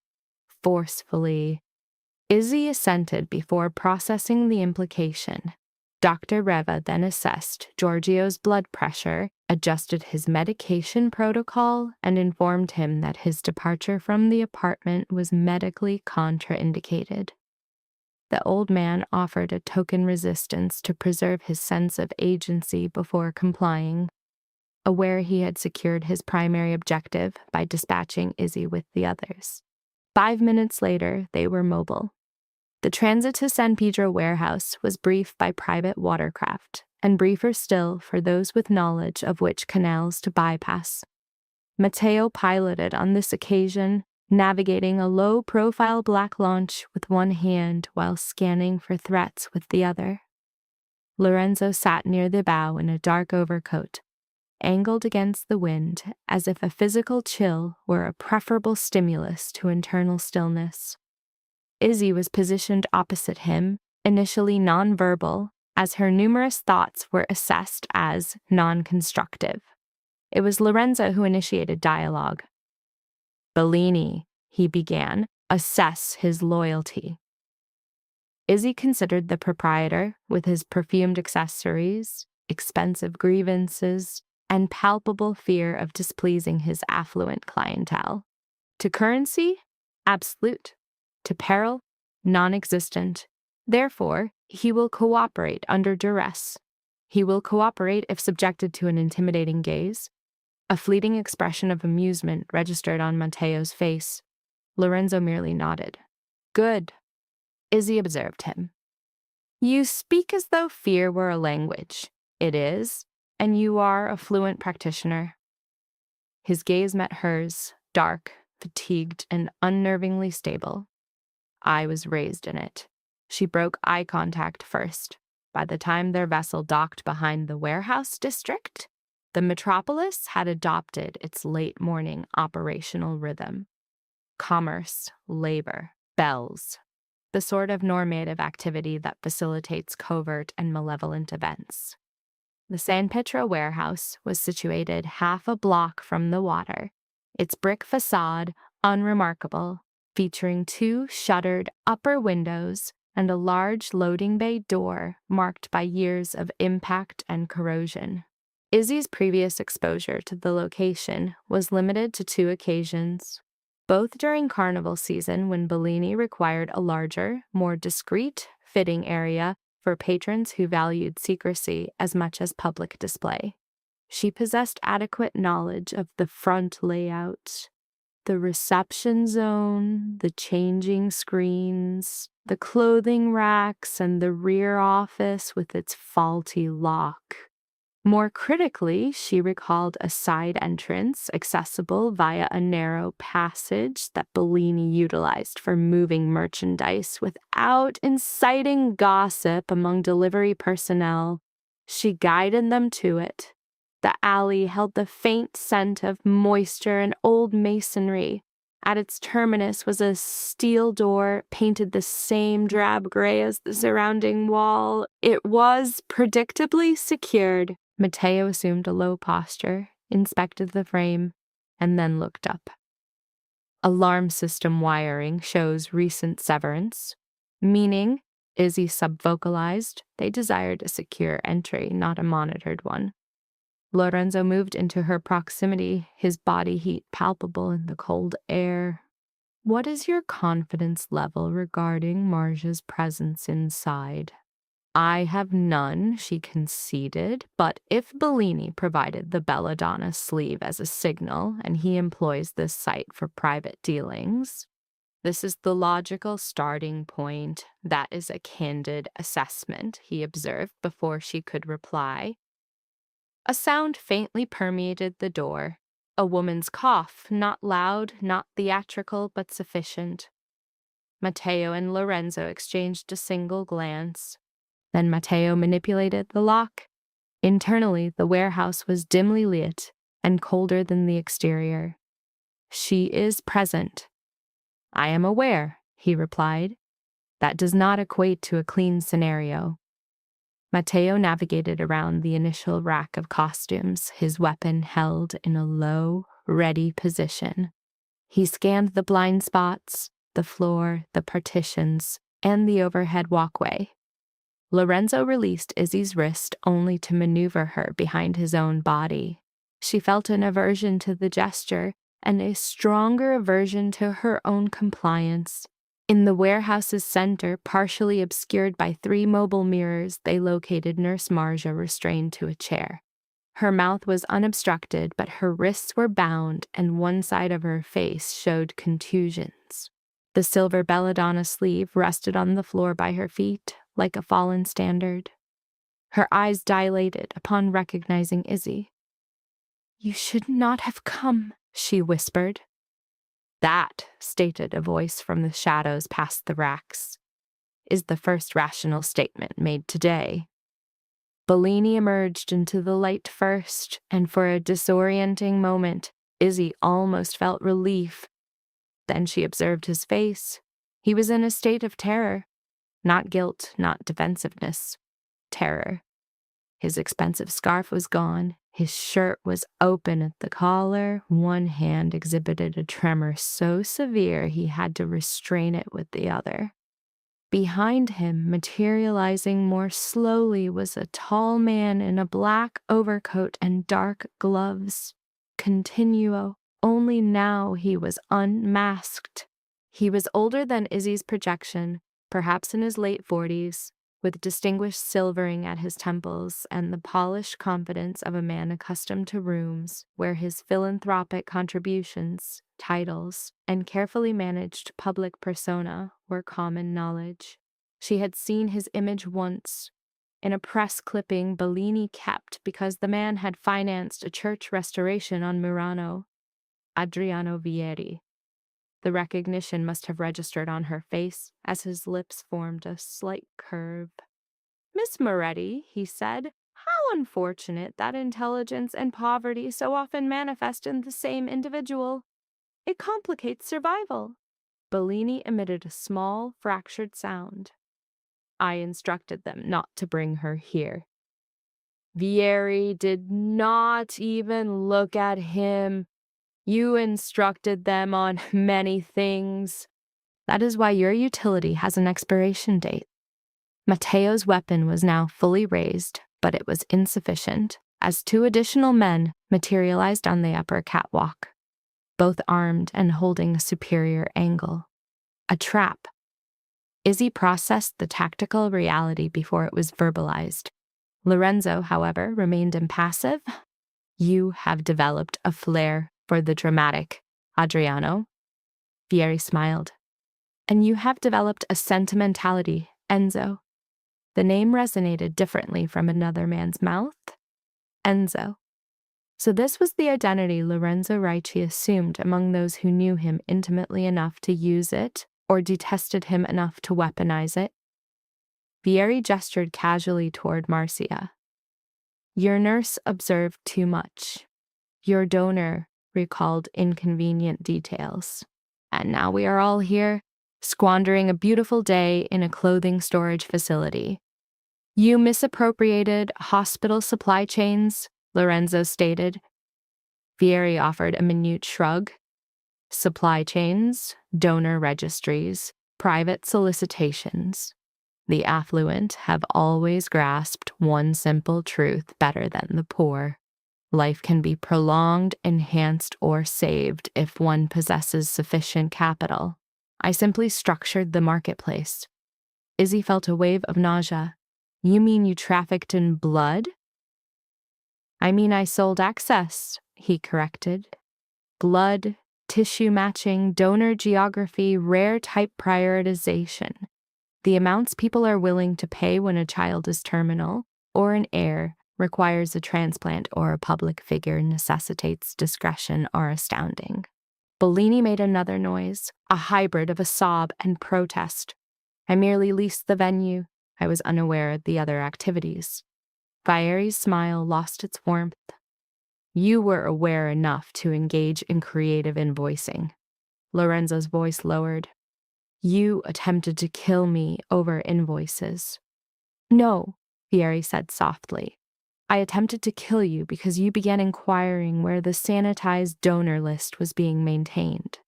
Forcefully, Izzy assented before processing the implication. Dr. Reva then assessed Giorgio's blood pressure, adjusted his medication protocol, and informed him that his departure from the apartment was medically contraindicated. The old man offered a token resistance to preserve his sense of agency before complying, aware he had secured his primary objective by dispatching Izzy with the others. 5 minutes later, they were mobile. The transit to San Pedro warehouse was brief by private watercraft, and briefer still for those with knowledge of which canals to bypass. Matteo piloted on this occasion, navigating a low-profile black launch with one hand while scanning for threats with the other. Lorenzo sat near the bow in a dark overcoat, angled against the wind as if a physical chill were a preferable stimulus to internal stillness. Izzy was positioned opposite him, initially nonverbal, as her numerous thoughts were assessed as non-constructive. It was Lorenzo who initiated dialogue. "Bellini," he began, "assess his loyalty." Izzy considered the proprietor, with his perfumed accessories, expensive grievances, and palpable fear of displeasing his affluent clientele. To currency? Absolute. To peril? Non-existent. Therefore, he will cooperate under duress. He will cooperate if subjected to an intimidating gaze. A fleeting expression of amusement registered on Matteo's face. Lorenzo merely nodded. "Good." Izzy observed him. "You speak as though fear were a language. It is, and you are a fluent practitioner." His gaze met hers, dark, fatigued, and unnervingly stable. "I was raised in it." She broke eye contact first. By the time their vessel docked behind the warehouse district, the metropolis had adopted its late morning operational rhythm. Commerce, labor, bells, the sort of normative activity that facilitates covert and malevolent events. The San Pietro warehouse was situated half a block from the water, its brick facade unremarkable, featuring 2 shuttered upper windows and a large loading bay door marked by years of impact and corrosion. Izzy's previous exposure to the location was limited to 2 occasions, both during carnival season when Bellini required a larger, more discreet fitting area for patrons who valued secrecy as much as public display. She possessed adequate knowledge of the front layout, the reception zone, the changing screens, the clothing racks, and the rear office with its faulty lock. More critically, she recalled a side entrance accessible via a narrow passage that Bellini utilized for moving merchandise without inciting gossip among delivery personnel. She guided them to it. The alley held the faint scent of moisture and old masonry. At its terminus was a steel door painted the same drab gray as the surrounding wall. It was predictably secured. Matteo assumed a low posture, inspected the frame, and then looked up. Alarm system wiring shows recent severance, meaning, Izzy subvocalized, they desired a secure entry, not a monitored one. Lorenzo moved into her proximity, his body heat palpable in the cold air. "What is your confidence level regarding Marja's presence inside?" "I have none," she conceded, "but if Bellini provided the belladonna sleeve as a signal and he employs this site for private dealings, this is the logical starting point. That is a candid assessment," he observed before she could reply. A sound faintly permeated the door. A woman's cough, not loud, not theatrical, but sufficient. Matteo and Lorenzo exchanged a single glance. Then Matteo manipulated the lock. Internally, the warehouse was dimly lit and colder than the exterior. "She is present." "I am aware," he replied. "That does not equate to a clean scenario." Matteo navigated around the initial rack of costumes, his weapon held in a low, ready position. He scanned the blind spots, the floor, the partitions, and the overhead walkway. Lorenzo released Izzy's wrist only to maneuver her behind his own body. She felt an aversion to the gesture and a stronger aversion to her own compliance. In the warehouse's center, partially obscured by 3 mobile mirrors, they located Nurse Marja restrained to a chair. Her mouth was unobstructed, but her wrists were bound and one side of her face showed contusions. The silver belladonna sleeve rested on the floor by her feet, like a fallen standard. Her eyes dilated upon recognizing Izzy. "You should not have come," she whispered. "That," stated a voice from the shadows past the racks, "is the first rational statement made today." Bellini emerged into the light first, and for a disorienting moment, Izzy almost felt relief. Then she observed his face. He was in a state of terror. Not guilt, not defensiveness. Terror. His expensive scarf was gone. His shirt was open at the collar. One hand exhibited a tremor so severe he had to restrain it with the other. Behind him, materializing more slowly, was a tall man in a black overcoat and dark gloves. Continuo, only now he was unmasked. He was older than Izzy's projection, perhaps in his late 40s, with distinguished silvering at his temples and the polished confidence of a man accustomed to rooms where his philanthropic contributions, titles, and carefully managed public persona were common knowledge. She had seen his image once, in a press clipping Bellini kept because the man had financed a church restoration on Murano. Adriano Vieri. The recognition must have registered on her face as his lips formed a slight curve. "Miss Moretti," he said, "how unfortunate that intelligence and poverty so often manifest in the same individual. It complicates survival." Bellini emitted a small, fractured sound. "I instructed them not to bring her here." Vieri did not even look at him. "You instructed them on many things." "That is why your utility has an expiration date." Matteo's weapon was now fully raised, but it was insufficient, as two additional men materialized on the upper catwalk, both armed and holding a superior angle. A trap. Izzy processed the tactical reality before it was verbalized. Lorenzo, however, remained impassive. "You have developed a flair for the dramatic, Adriano." Vieri smiled. "And you have developed a sentimentality, Enzo." The name resonated differently from another man's mouth. Enzo. So this was the identity Lorenzo Ricci assumed among those who knew him intimately enough to use it, or detested him enough to weaponize it. Vieri gestured casually toward Marcia. "Your nurse observed too much. Your donor recalled inconvenient details. And now we are all here, squandering a beautiful day in a clothing storage facility. You misappropriated hospital supply chains," Lorenzo stated. Vieri offered a minute shrug. "Supply chains, donor registries, private solicitations. The affluent have always grasped one simple truth better than the poor. Life can be prolonged, enhanced, or saved if one possesses sufficient capital. I simply structured the marketplace." Izzy felt a wave of nausea. "You mean you trafficked in blood?" "I mean I sold access," he corrected. "Blood, tissue matching, donor geography, rare type prioritization. The amounts people are willing to pay when a child is terminal, or an heir, requires a transplant, or a public figure necessitates discretion are astounding." Bellini made another noise, a hybrid of a sob and protest. "I merely leased the venue. I was unaware of the other activities." Vieri's smile lost its warmth. "You were aware enough to engage in creative invoicing." Lorenzo's voice lowered. "You attempted to kill me over invoices." "No," Vieri said softly. "I attempted to kill you because you began inquiring where the sanitized donor list was being maintained."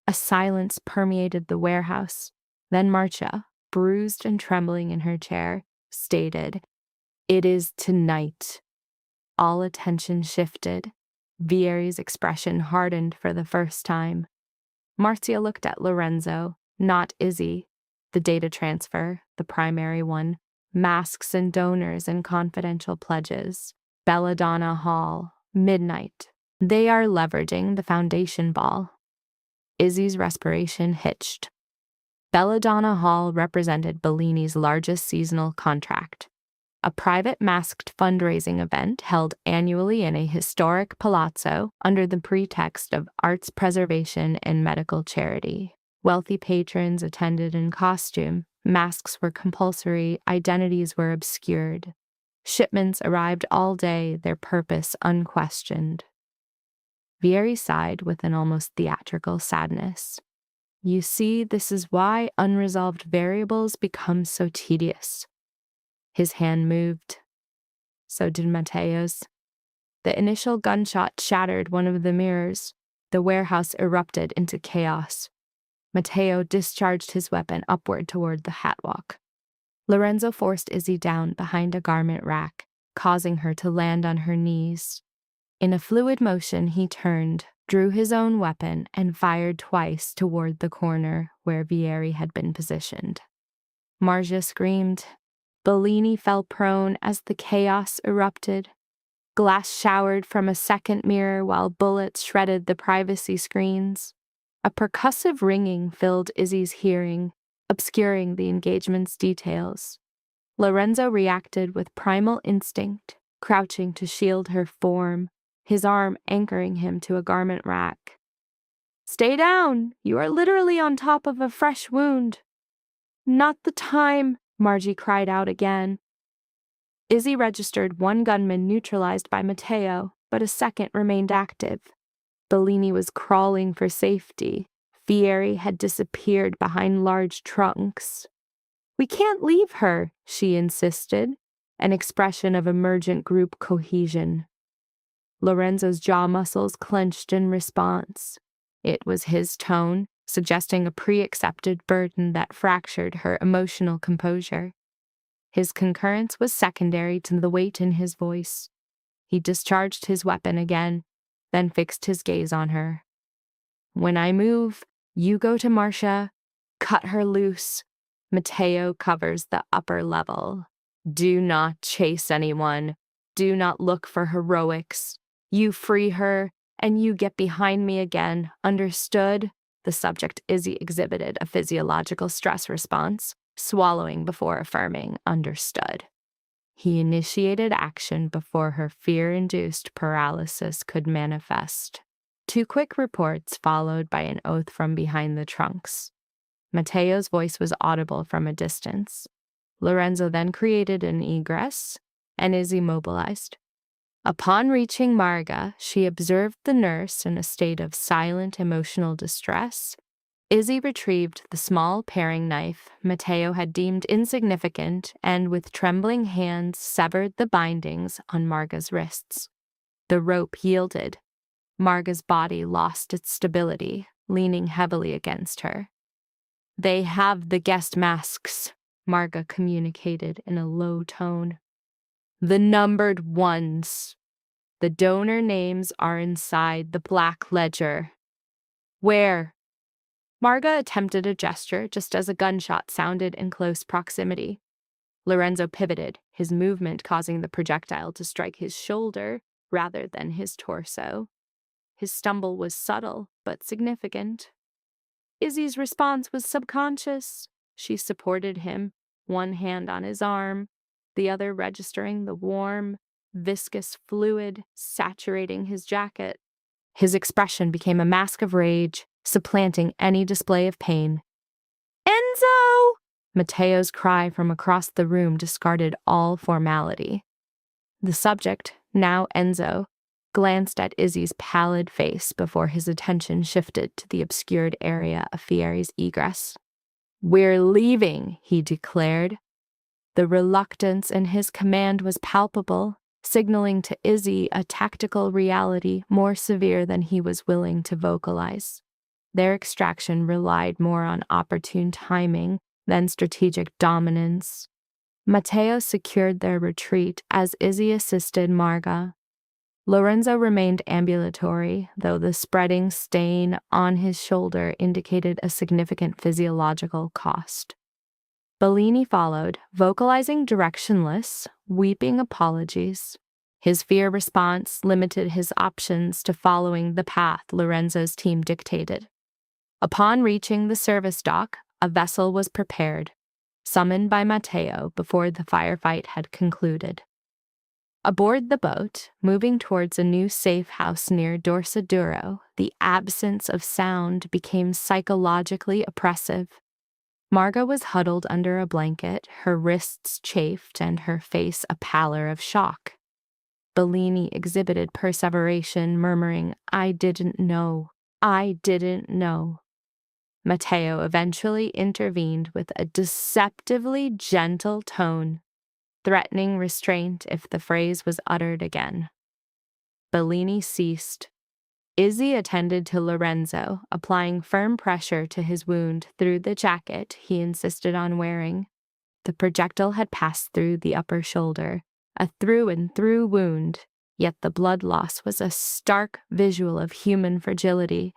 A silence permeated the warehouse. Then Marcia, bruised and trembling in her chair, stated, "It is tonight." All attention shifted. Vieri's expression hardened for the first time. Marcia looked at Lorenzo, not Izzy. The data transfer, the primary one, masks and donors and confidential pledges. Belladonna Hall, midnight. They are leveraging the foundation ball. Izzy's respiration hitched. Belladonna Hall represented Bellini's largest seasonal contract. a private masked fundraising event held annually in a historic palazzo under the pretext of arts preservation and medical charity. Wealthy patrons attended in costume, masks were compulsory, identities were obscured. Shipments arrived all day, their purpose unquestioned. Vieri sighed with an almost theatrical sadness. You see, this is why unresolved variables become so tedious. His hand moved. So did Mateo's. The initial gunshot shattered one of the mirrors. The warehouse erupted into chaos. Mateo discharged his weapon upward toward the catwalk. Lorenzo forced Izzy down behind a garment rack, causing her to land on her knees. In a fluid motion, he turned, drew his own weapon, and fired twice toward the corner where Vieri had been positioned. Marja screamed. Bellini fell prone as the chaos erupted. Glass showered from a second mirror while bullets shredded the privacy screens. A percussive ringing filled Izzy's hearing, obscuring the engagement's details. Lorenzo reacted with primal instinct, crouching to shield her form, his arm anchoring him to a garment rack. Stay down! You are literally on top of a fresh wound. Not the time, Margie cried out again. Izzy registered one gunman neutralized by Mateo, but a second remained active. Bellini was crawling for safety. Vieri had disappeared behind large trunks. We can't leave her, she insisted, an expression of emergent group cohesion. Lorenzo's jaw muscles clenched in response. It was his tone, suggesting a pre-accepted burden that fractured her emotional composure. His concurrence was secondary to the weight in his voice. He discharged his weapon again, then fixed his gaze on her. When I move, you go to Marcia, cut her loose. Mateo covers the upper level. Do not chase anyone. Do not look for heroics. You free her, and you get behind me again, understood? The subject Izzy exhibited a physiological stress response, swallowing before affirming, understood. He initiated action before her fear-induced paralysis could manifest. 2 quick reports followed by an oath from behind the trunks. Mateo's voice was audible from a distance. Lorenzo then created an egress, and Izzy mobilized. Upon reaching Marga, she observed the nurse in a state of silent emotional distress. Izzy retrieved the small paring knife Mateo had deemed insignificant and with trembling hands severed the bindings on Marga's wrists. The rope yielded. Marga's body lost its stability, leaning heavily against her. They have the guest masks, Marga communicated in a low tone. The numbered ones. The donor names are inside the black ledger. Where? Marga attempted a gesture just as a gunshot sounded in close proximity. Lorenzo pivoted, his movement causing the projectile to strike his shoulder rather than his torso. His stumble was subtle but significant. Izzy's response was subconscious. She supported him, one hand on his arm, the other registering the warm, viscous fluid saturating his jacket. His expression became a mask of rage, supplanting any display of pain. Enzo! Mateo's cry from across the room discarded all formality. The subject, now Enzo, glanced at Izzy's pallid face before his attention shifted to the obscured area of Vieri's egress. We're leaving, he declared. The reluctance in his command was palpable, signaling to Izzy a tactical reality more severe than he was willing to vocalize. Their extraction relied more on opportune timing than strategic dominance. Mateo secured their retreat as Izzy assisted Marga. Lorenzo remained ambulatory, though the spreading stain on his shoulder indicated a significant physiological cost. Bellini followed, vocalizing directionless, weeping apologies. His fear response limited his options to following the path Lorenzo's team dictated. Upon reaching the service dock, a vessel was prepared. summoned by Matteo before the firefight had concluded. Aboard the boat, moving towards a new safe house near Dorsaduro, the absence of sound became psychologically oppressive. Margot was huddled under a blanket, her wrists chafed and her face a pallor of shock. Bellini exhibited perseveration, murmuring, "I didn't know. I didn't know." Matteo eventually intervened with a deceptively gentle tone, threatening restraint if the phrase was uttered again. Bellini ceased. Izzy attended to Lorenzo, applying firm pressure to his wound through the jacket he insisted on wearing. The projectile had passed through the upper shoulder, a through-and-through wound, yet the blood loss was a stark visual of human fragility.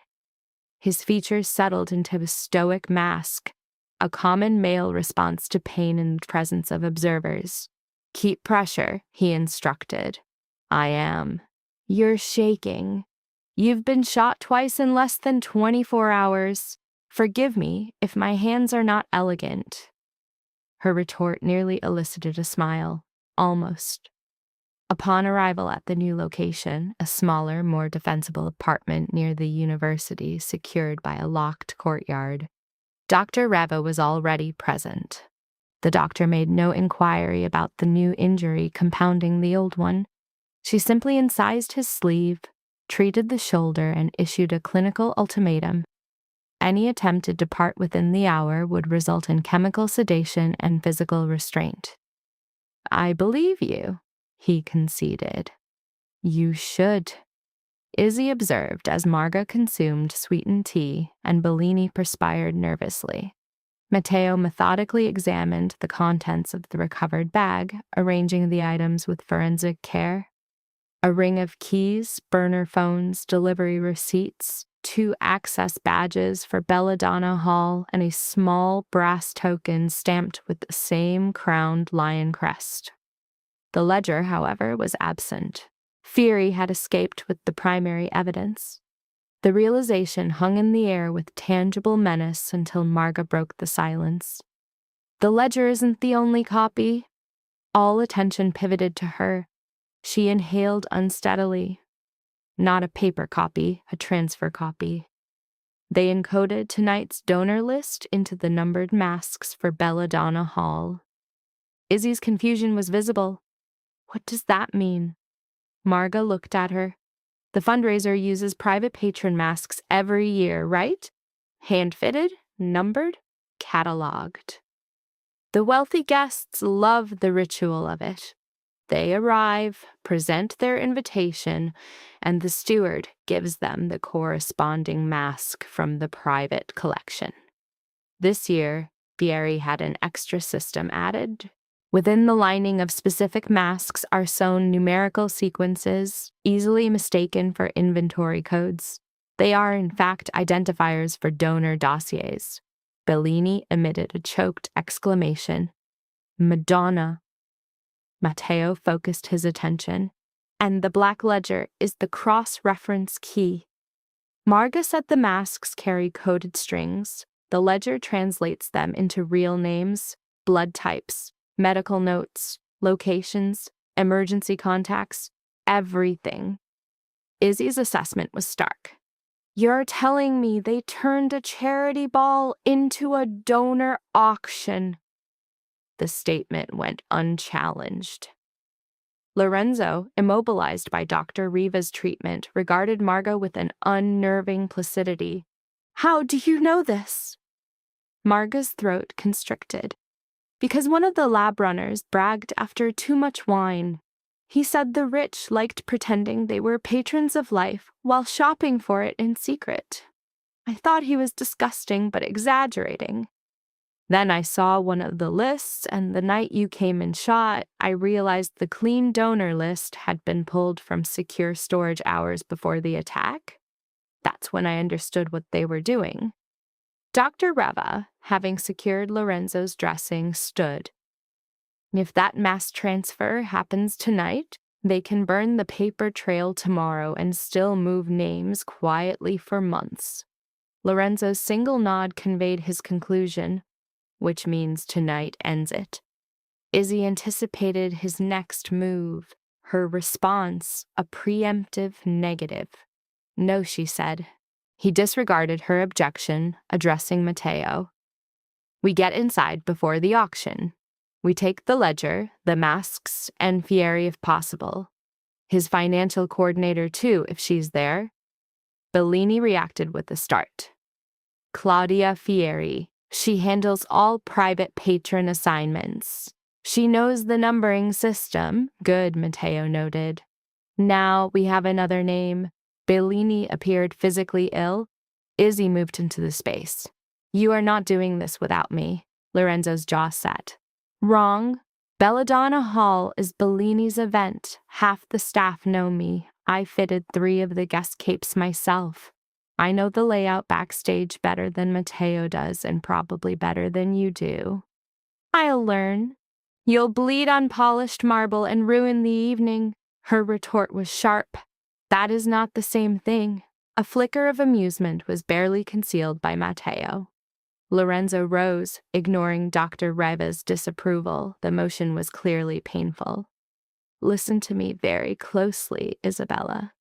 His features settled into a stoic mask, a common male response to pain in the presence of observers. "Keep pressure," he instructed. "I am." "You're shaking. You've been shot twice in less than 24 hours. Forgive me if my hands are not elegant." Her retort nearly elicited a smile. Almost. Upon arrival at the new location, a smaller, more defensible apartment near the university secured by a locked courtyard, Dr. Reva was already present. The doctor made no inquiry about the new injury compounding the old one. She simply incised his sleeve, treated the shoulder, and issued a clinical ultimatum. Any attempt to depart within the hour would result in chemical sedation and physical restraint. "I believe you," he conceded. "You should," Izzy observed as Marga consumed sweetened tea and Bellini perspired nervously. Matteo methodically examined the contents of the recovered bag, arranging the items with forensic care. A ring of keys, burner phones, delivery receipts, 2 access badges for Belladonna Hall, and a small brass token stamped with the same crowned lion crest. The ledger, however, was absent. Fury had escaped with the primary evidence. The realization hung in the air with tangible menace until Marga broke the silence. "The ledger isn't the only copy." All attention pivoted to her. She inhaled unsteadily. "Not a paper copy, a transfer copy." They encoded tonight's donor list into the numbered masks for Belladonna Hall. Izzy's confusion was visible. "What does that mean?" Marga looked at her. "The fundraiser uses private patron masks every year, right? Hand-fitted, numbered, cataloged. The wealthy guests love the ritual of it. They arrive, present their invitation, and the steward gives them the corresponding mask from the private collection. This year, Fieri had an extra system added. Within the lining of specific masks are sewn numerical sequences, easily mistaken for inventory codes. They are, in fact, identifiers for donor dossiers." Bellini emitted a choked exclamation. "Madonna." Matteo focused his attention. "And the black ledger is the cross-reference key." Marga said the masks carry coded strings. The ledger translates them into real names, blood types, medical notes, locations, emergency contacts, everything. Izzy's assessment was stark. "You're telling me they turned a charity ball into a donor auction?" The statement went unchallenged. Lorenzo, immobilized by Dr. Riva's treatment, regarded Marga with an unnerving placidity. "How do you know this?" Marga's throat constricted. "Because one of the lab runners bragged after too much wine. He said the rich liked pretending they were patrons of life while shopping for it in secret. I thought he was disgusting but exaggerating. Then I saw one of the lists, and the night you came and shot, I realized the clean donor list had been pulled from secure storage hours before the attack. That's when I understood what they were doing." Dr. Reva, having secured Lorenzo's dressing, stood. "If that mass transfer happens tonight, they can burn the paper trail tomorrow and still move names quietly for months." Lorenzo's single nod conveyed his conclusion. which means tonight ends it. Izzy anticipated his next move, her response a preemptive negative. No, she said. He disregarded her objection, addressing Mateo. We get inside before the auction. We take the ledger, the masks, and Fieri if possible. His financial coordinator, too, if she's there. Bellini reacted with a start. Claudia Fieri. She handles all private patron assignments. She knows the numbering system. Good, Mateo noted. Now we have another name. Bellini appeared physically ill. Izzy moved into the space. You are not doing this without me. Lorenzo's jaw set. Wrong. Belladonna Hall is Bellini's event. Half the staff know me. I fitted 3 of the guest capes myself. I know the layout backstage better than Mateo does, and probably better than you do. I'll learn. You'll bleed on polished marble and ruin the evening. Her retort was sharp. That is not the same thing. A flicker of amusement was barely concealed by Mateo. Lorenzo rose, ignoring Dr. Reva's disapproval. The motion was clearly painful. Listen to me very closely, Isabella.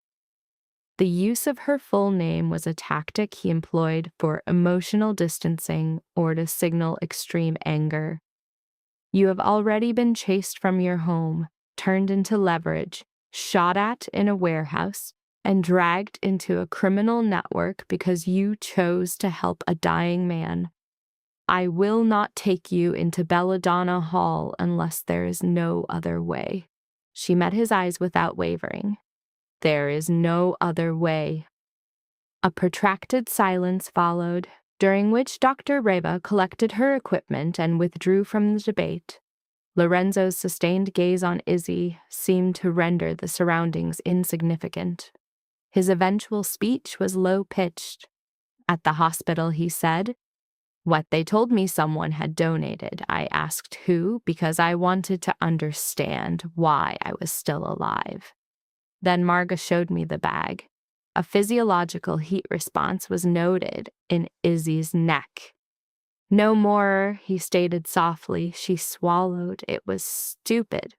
The use of her full name was a tactic he employed for emotional distancing or to signal extreme anger. You have already been chased from your home, turned into leverage, shot at in a warehouse, and dragged into a criminal network because you chose to help a dying man. I will not take you into Belladonna Hall unless there is no other way. She met his eyes without wavering. There is no other way. A protracted silence followed, during which Dr. Reva collected her equipment and withdrew from the debate. Lorenzo's sustained gaze on Izzy seemed to render the surroundings insignificant. His eventual speech was low-pitched. At the hospital, he said, "What they told me someone had donated. I asked who because I wanted to understand why I was still alive. Then Marga showed me the bag. A physiological heat response was noted in Izzy's neck. No more, he stated softly. She swallowed. It was stupid.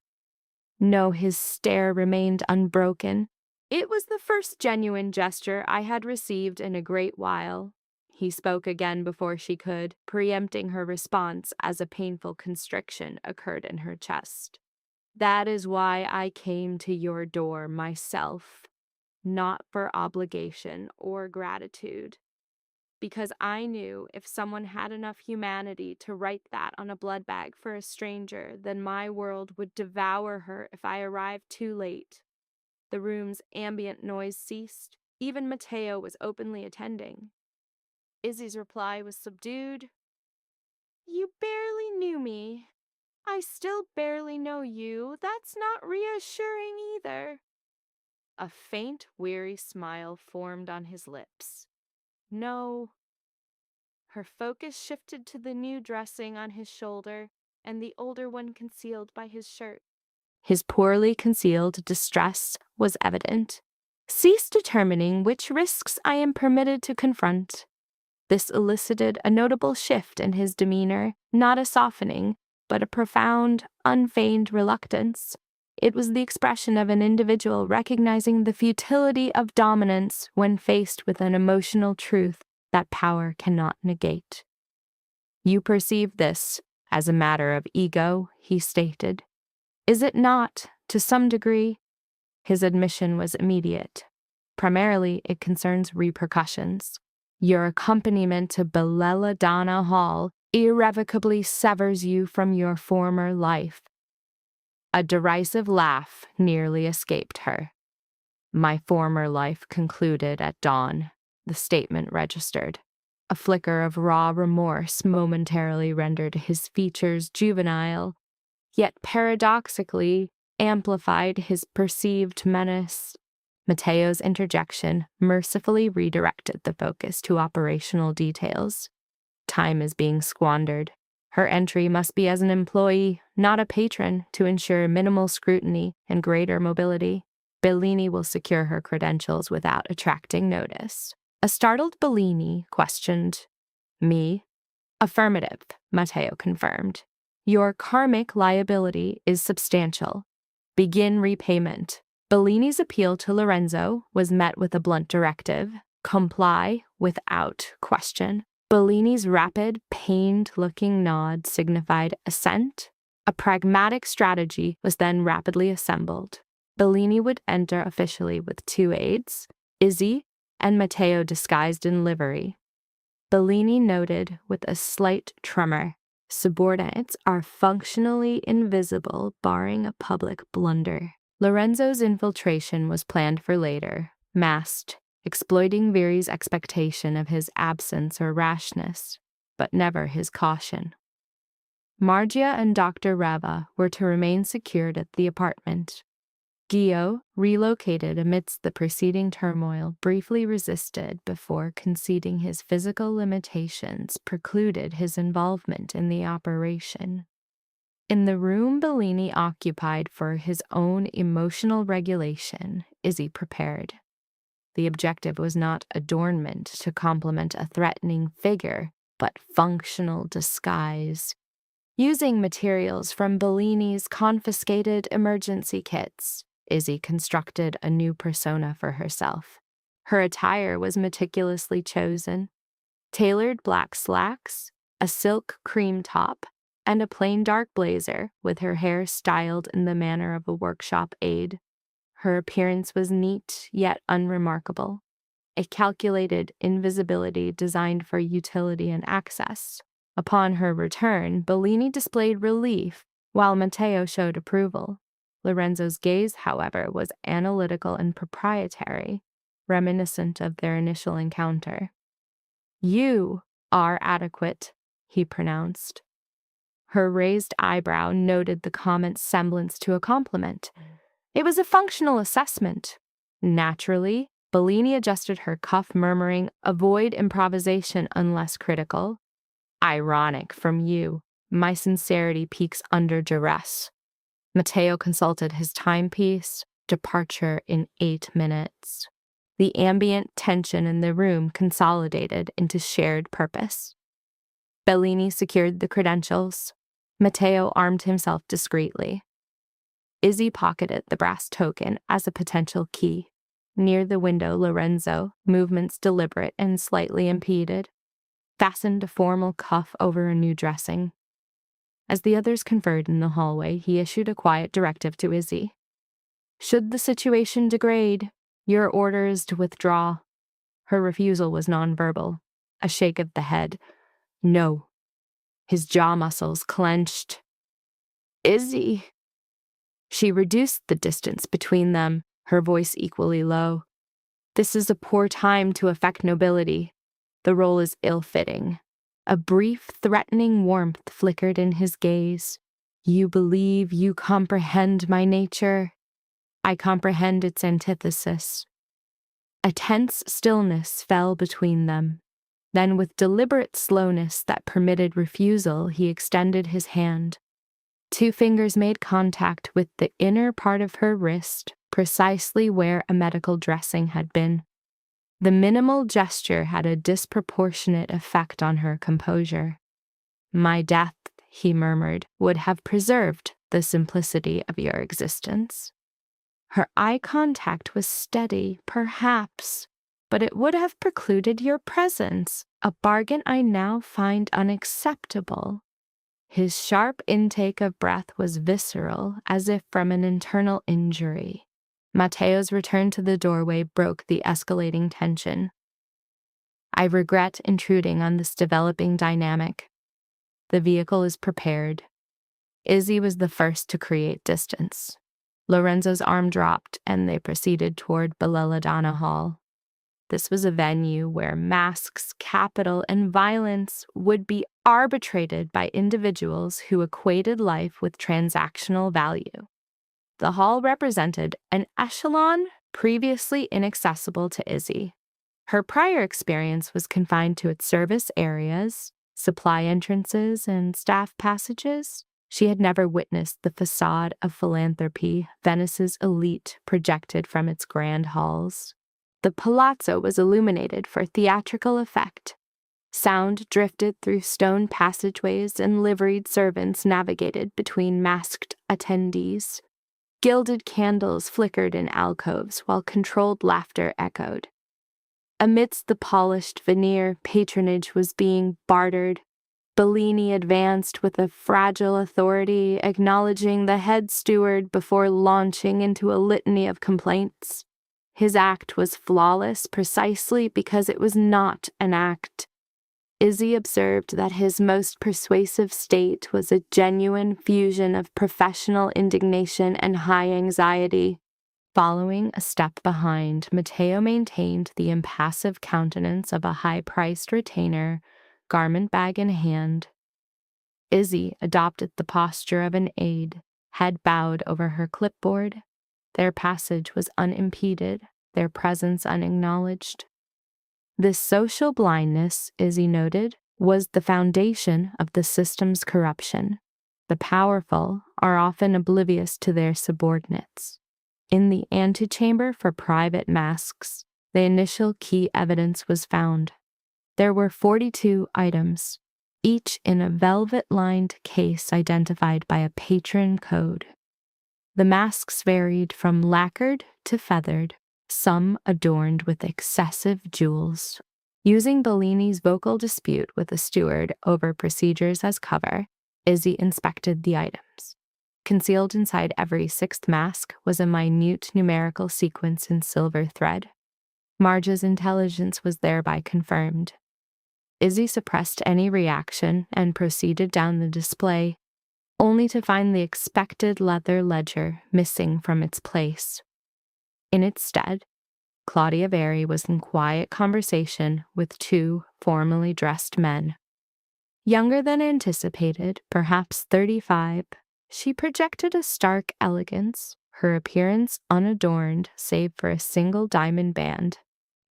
No, his stare remained unbroken. It was the first genuine gesture I had received in a great while. He spoke again before she could, preempting her response as a painful constriction occurred in her chest. That is why I came to your door myself, not for obligation or gratitude. Because I knew if someone had enough humanity to write that on a blood bag for a stranger, then my world would devour her if I arrived too late. The room's ambient noise ceased. Even Mateo was openly attending. Izzy's reply was subdued. You barely knew me. I still barely know you. That's not reassuring either. A faint, weary smile formed on his lips. No. Her focus shifted to the new dressing on his shoulder and the older one concealed by his shirt. His poorly concealed distress was evident. Cease determining which risks I am permitted to confront. This elicited a notable shift in his demeanor, not a softening, but a profound, unfeigned reluctance. It was the expression of an individual recognizing the futility of dominance when faced with an emotional truth that power cannot negate. You perceive this as a matter of ego, he stated. Is it not, to some degree? His admission was immediate. Primarily, it concerns repercussions. Your accompaniment to Belladonna Hall irrevocably severs you from your former life. A derisive laugh nearly escaped her. My former life concluded at dawn, the statement registered. A flicker of raw remorse momentarily rendered his features juvenile, yet paradoxically amplified his perceived menace. Mateo's interjection mercifully redirected the focus to operational details. Time is being squandered. Her entry must be as an employee, not a patron, to ensure minimal scrutiny and greater mobility. Bellini will secure her credentials without attracting notice. A startled Bellini questioned, Me? Affirmative, Matteo confirmed. Your karmic liability is substantial. Begin repayment. Bellini's appeal to Lorenzo was met with a blunt directive: comply without question. Bellini's rapid, pained-looking nod signified assent. A pragmatic strategy was then rapidly assembled. Bellini would enter officially with 2 aides, Izzy and Matteo disguised in livery. Bellini noted with a slight tremor, subordinates are functionally invisible barring a public blunder. Lorenzo's infiltration was planned for later, masked, exploiting Viri's expectation of his absence or rashness, but never his caution. Margia and Dr. Reva were to remain secured at the apartment. Gio, relocated amidst the preceding turmoil, briefly resisted before conceding his physical limitations precluded his involvement in the operation. In the room Bellini occupied for his own emotional regulation, Izzy prepared. The objective was not adornment to complement a threatening figure, but functional disguise. Using materials from Bellini's confiscated emergency kits, Izzy constructed a new persona for herself. Her attire was meticulously chosen: tailored black slacks, a silk cream top, and a plain dark blazer with her hair styled in the manner of a workshop aide. Her appearance was neat yet unremarkable, a calculated invisibility designed for utility and access. Upon her return, Bellini displayed relief, while Matteo showed approval. Lorenzo's gaze, however, was analytical and proprietary, reminiscent of their initial encounter. "You are adequate," he pronounced. Her raised eyebrow noted the comment's semblance to a compliment. It was a functional assessment. Naturally, Bellini adjusted her cuff, murmuring, "Avoid improvisation unless critical." "Ironic from you. My sincerity peaks under duress." Matteo consulted his timepiece. Departure in 8 minutes. The ambient tension in the room consolidated into shared purpose. Bellini secured the credentials. Matteo armed himself discreetly. Izzy pocketed the brass token as a potential key. Near the window, Lorenzo, movements deliberate and slightly impeded, fastened a formal cuff over a new dressing. As the others conferred in the hallway, he issued a quiet directive to Izzy. "Should the situation degrade, your order is to withdraw." Her refusal was nonverbal, a shake of the head. "No." His jaw muscles clenched. "Izzy." She reduced the distance between them, her voice equally low. "This is a poor time to affect nobility. The role is ill-fitting." A brief, threatening warmth flickered in his gaze. "You believe you comprehend my nature. I comprehend its antithesis." A tense stillness fell between them. Then, with deliberate slowness that permitted refusal, he extended his hand. 2 fingers made contact with the inner part of her wrist, precisely where a medical dressing had been. The minimal gesture had a disproportionate effect on her composure. "My death," he murmured, "would have preserved the simplicity of your existence." Her eye contact was steady, perhaps, but it would have precluded your presence, a bargain I now find unacceptable. His sharp intake of breath was visceral, as if from an internal injury. Matteo's return to the doorway broke the escalating tension. "I regret intruding on this developing dynamic. The vehicle is prepared." Izzy was the first to create distance. Lorenzo's arm dropped, and they proceeded toward Belladonna Hall. This was a venue where masks, capital, and violence would be arbitrated by individuals who equated life with transactional value. The hall represented an echelon previously inaccessible to Izzy. Her prior experience was confined to its service areas, supply entrances, and staff passages. She had never witnessed the facade of philanthropy Venice's elite projected from its grand halls. The palazzo was illuminated for theatrical effect. Sound drifted through stone passageways and liveried servants navigated between masked attendees. Gilded candles flickered in alcoves while controlled laughter echoed. Amidst the polished veneer, patronage was being bartered. Bellini advanced with a fragile authority, acknowledging the head steward before launching into a litany of complaints. His act was flawless precisely because it was not an act. Izzy observed that his most persuasive state was a genuine fusion of professional indignation and high anxiety. Following a step behind, Matteo maintained the impassive countenance of a high-priced retainer, garment bag in hand. Izzy adopted the posture of an aide, head bowed over her clipboard. Their passage was unimpeded, their presence unacknowledged. This social blindness, Izzy noted, was the foundation of the system's corruption. The powerful are often oblivious to their subordinates. In the antechamber for private masks, the initial key evidence was found. There were 42 items, each in a velvet-lined case identified by a patron code. The masks varied from lacquered to feathered, some adorned with excessive jewels. Using Bellini's vocal dispute with the steward over procedures as cover, Izzy inspected the items. Concealed inside every sixth mask was a minute numerical sequence in silver thread. Marge's intelligence was thereby confirmed. Izzy suppressed any reaction and proceeded down the display, only to find the expected leather ledger missing from its place. In its stead, Claudia Veri was in quiet conversation with two formally dressed men. Younger than anticipated, perhaps 35, she projected a stark elegance, her appearance unadorned save for a single diamond band.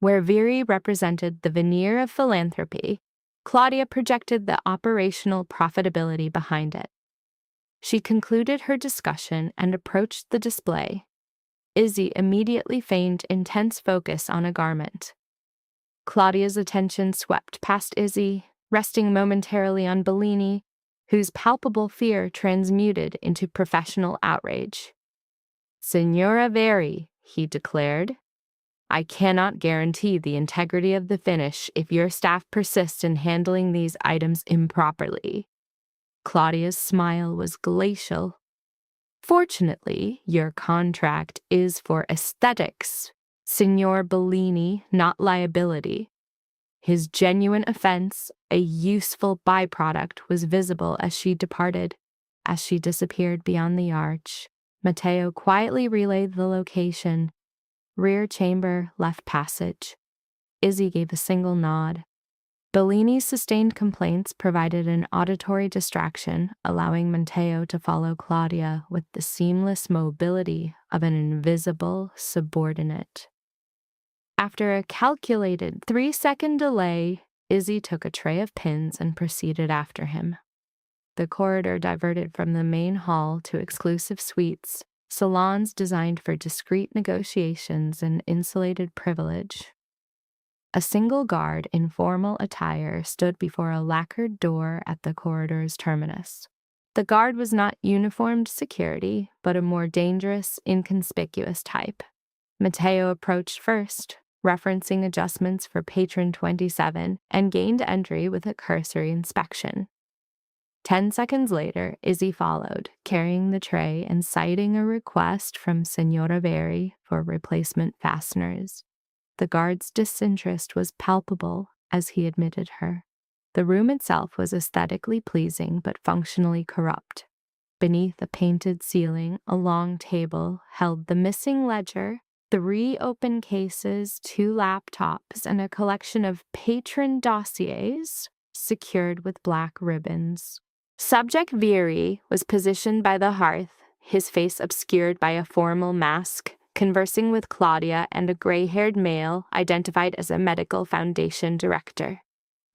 Where Veri represented the veneer of philanthropy, Claudia projected the operational profitability behind it. She concluded her discussion and approached the display. Izzy immediately feigned intense focus on a garment. Claudia's attention swept past Izzy, resting momentarily on Bellini, whose palpable fear transmuted into professional outrage. "Signora Veri," he declared, "I cannot guarantee the integrity of the finish if your staff persists in handling these items improperly." Claudia's smile was glacial. "Fortunately, your contract is for aesthetics, Signor Bellini, not liability." His genuine offense, a useful byproduct, was visible as she departed. As she disappeared beyond the arch, Matteo quietly relayed the location. Rear chamber, left passage. Izzy gave a single nod. Bellini's sustained complaints provided an auditory distraction, allowing Matteo to follow Claudia with the seamless mobility of an invisible subordinate. After a calculated 3-second delay, Izzy took a tray of pins and proceeded after him. The corridor diverted from the main hall to exclusive suites, salons designed for discreet negotiations and insulated privilege. A single guard in formal attire stood before a lacquered door at the corridor's terminus. The guard was not uniformed security, but a more dangerous, inconspicuous type. Matteo approached first, referencing adjustments for patron 27, and gained entry with a cursory inspection. 10 seconds later, Izzy followed, carrying the tray and citing a request from Signora Veri for replacement fasteners. The guard's disinterest was palpable as he admitted her. The room itself was aesthetically pleasing but functionally corrupt. Beneath a painted ceiling, a long table held the missing ledger, 3 open cases, 2 laptops, and a collection of patron dossiers secured with black ribbons. Subject Viri was positioned by the hearth, his face obscured by a formal mask, conversing with Claudia and a gray-haired male identified as a medical foundation director.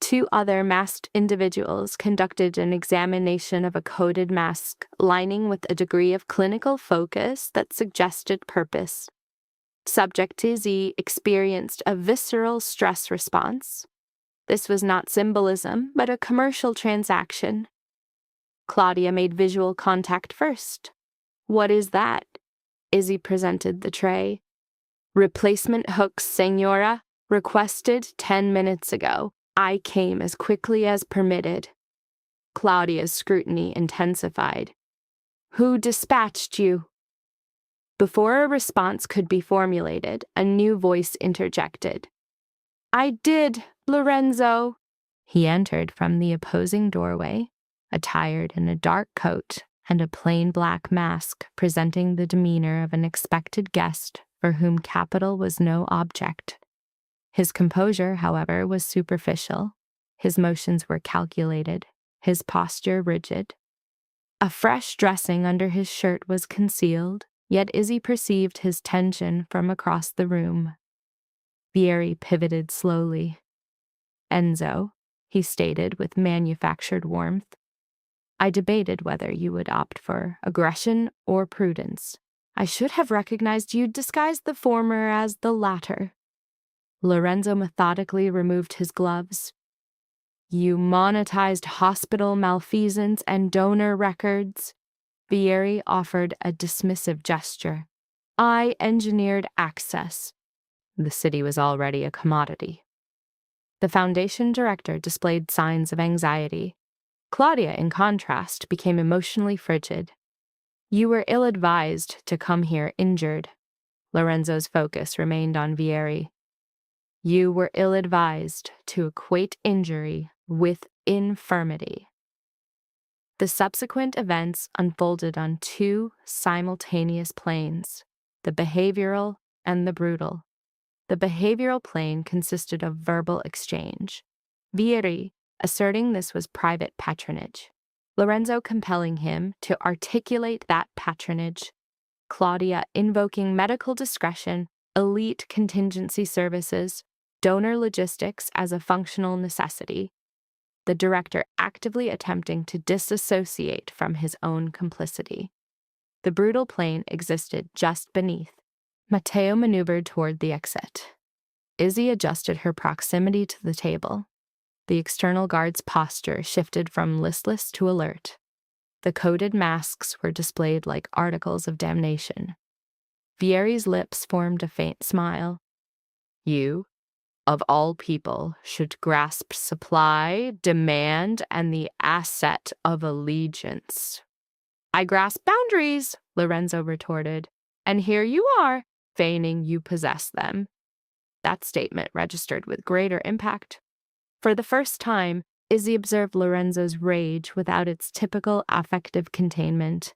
2 other masked individuals conducted an examination of a coded mask, lining with a degree of clinical focus that suggested purpose. Subject Izzy experienced a visceral stress response. This was not symbolism, but a commercial transaction. Claudia made visual contact first. "What is that?" Izzy presented the tray. "Replacement hooks, Senora. Requested 10 minutes ago. I came as quickly as permitted." Claudia's scrutiny intensified. "Who dispatched you?" Before a response could be formulated, a new voice interjected. "I did, Lorenzo." He entered from the opposing doorway, attired in a dark coat and a plain black mask, presenting the demeanor of an expected guest for whom capital was no object. His composure, however, was superficial. His motions were calculated, his posture rigid. A fresh dressing under his shirt was concealed, yet Izzy perceived his tension from across the room. Vieri pivoted slowly. "Enzo," he stated with manufactured warmth, "I debated whether you would opt for aggression or prudence. I should have recognized you disguised the former as the latter." Lorenzo methodically removed his gloves. "You monetized hospital malfeasance and donor records." Vieri offered a dismissive gesture. "I engineered access." The city was already a commodity. The foundation director displayed signs of anxiety. Claudia, in contrast, became emotionally frigid. "You were ill-advised to come here injured." Lorenzo's focus remained on Vieri. "You were ill-advised to equate injury with infirmity." The subsequent events unfolded on two simultaneous planes, the behavioral and the brutal. The behavioral plane consisted of verbal exchange. Vieri asserting this was private patronage. Lorenzo compelling him to articulate that patronage. Claudia invoking medical discretion, elite contingency services, donor logistics as a functional necessity. The director actively attempting to disassociate from his own complicity. The brutal plane existed just beneath. Matteo maneuvered toward the exit. Izzy adjusted her proximity to the table. The external guard's posture shifted from listless to alert. The coded masks were displayed like articles of damnation. Vieri's lips formed a faint smile. "You, of all people, should grasp supply, demand, and the asset of allegiance." "I grasp boundaries," Lorenzo retorted, "and here you are, feigning you possess them." That statement registered with greater impact. For the first time, Izzy observed Lorenzo's rage without its typical affective containment.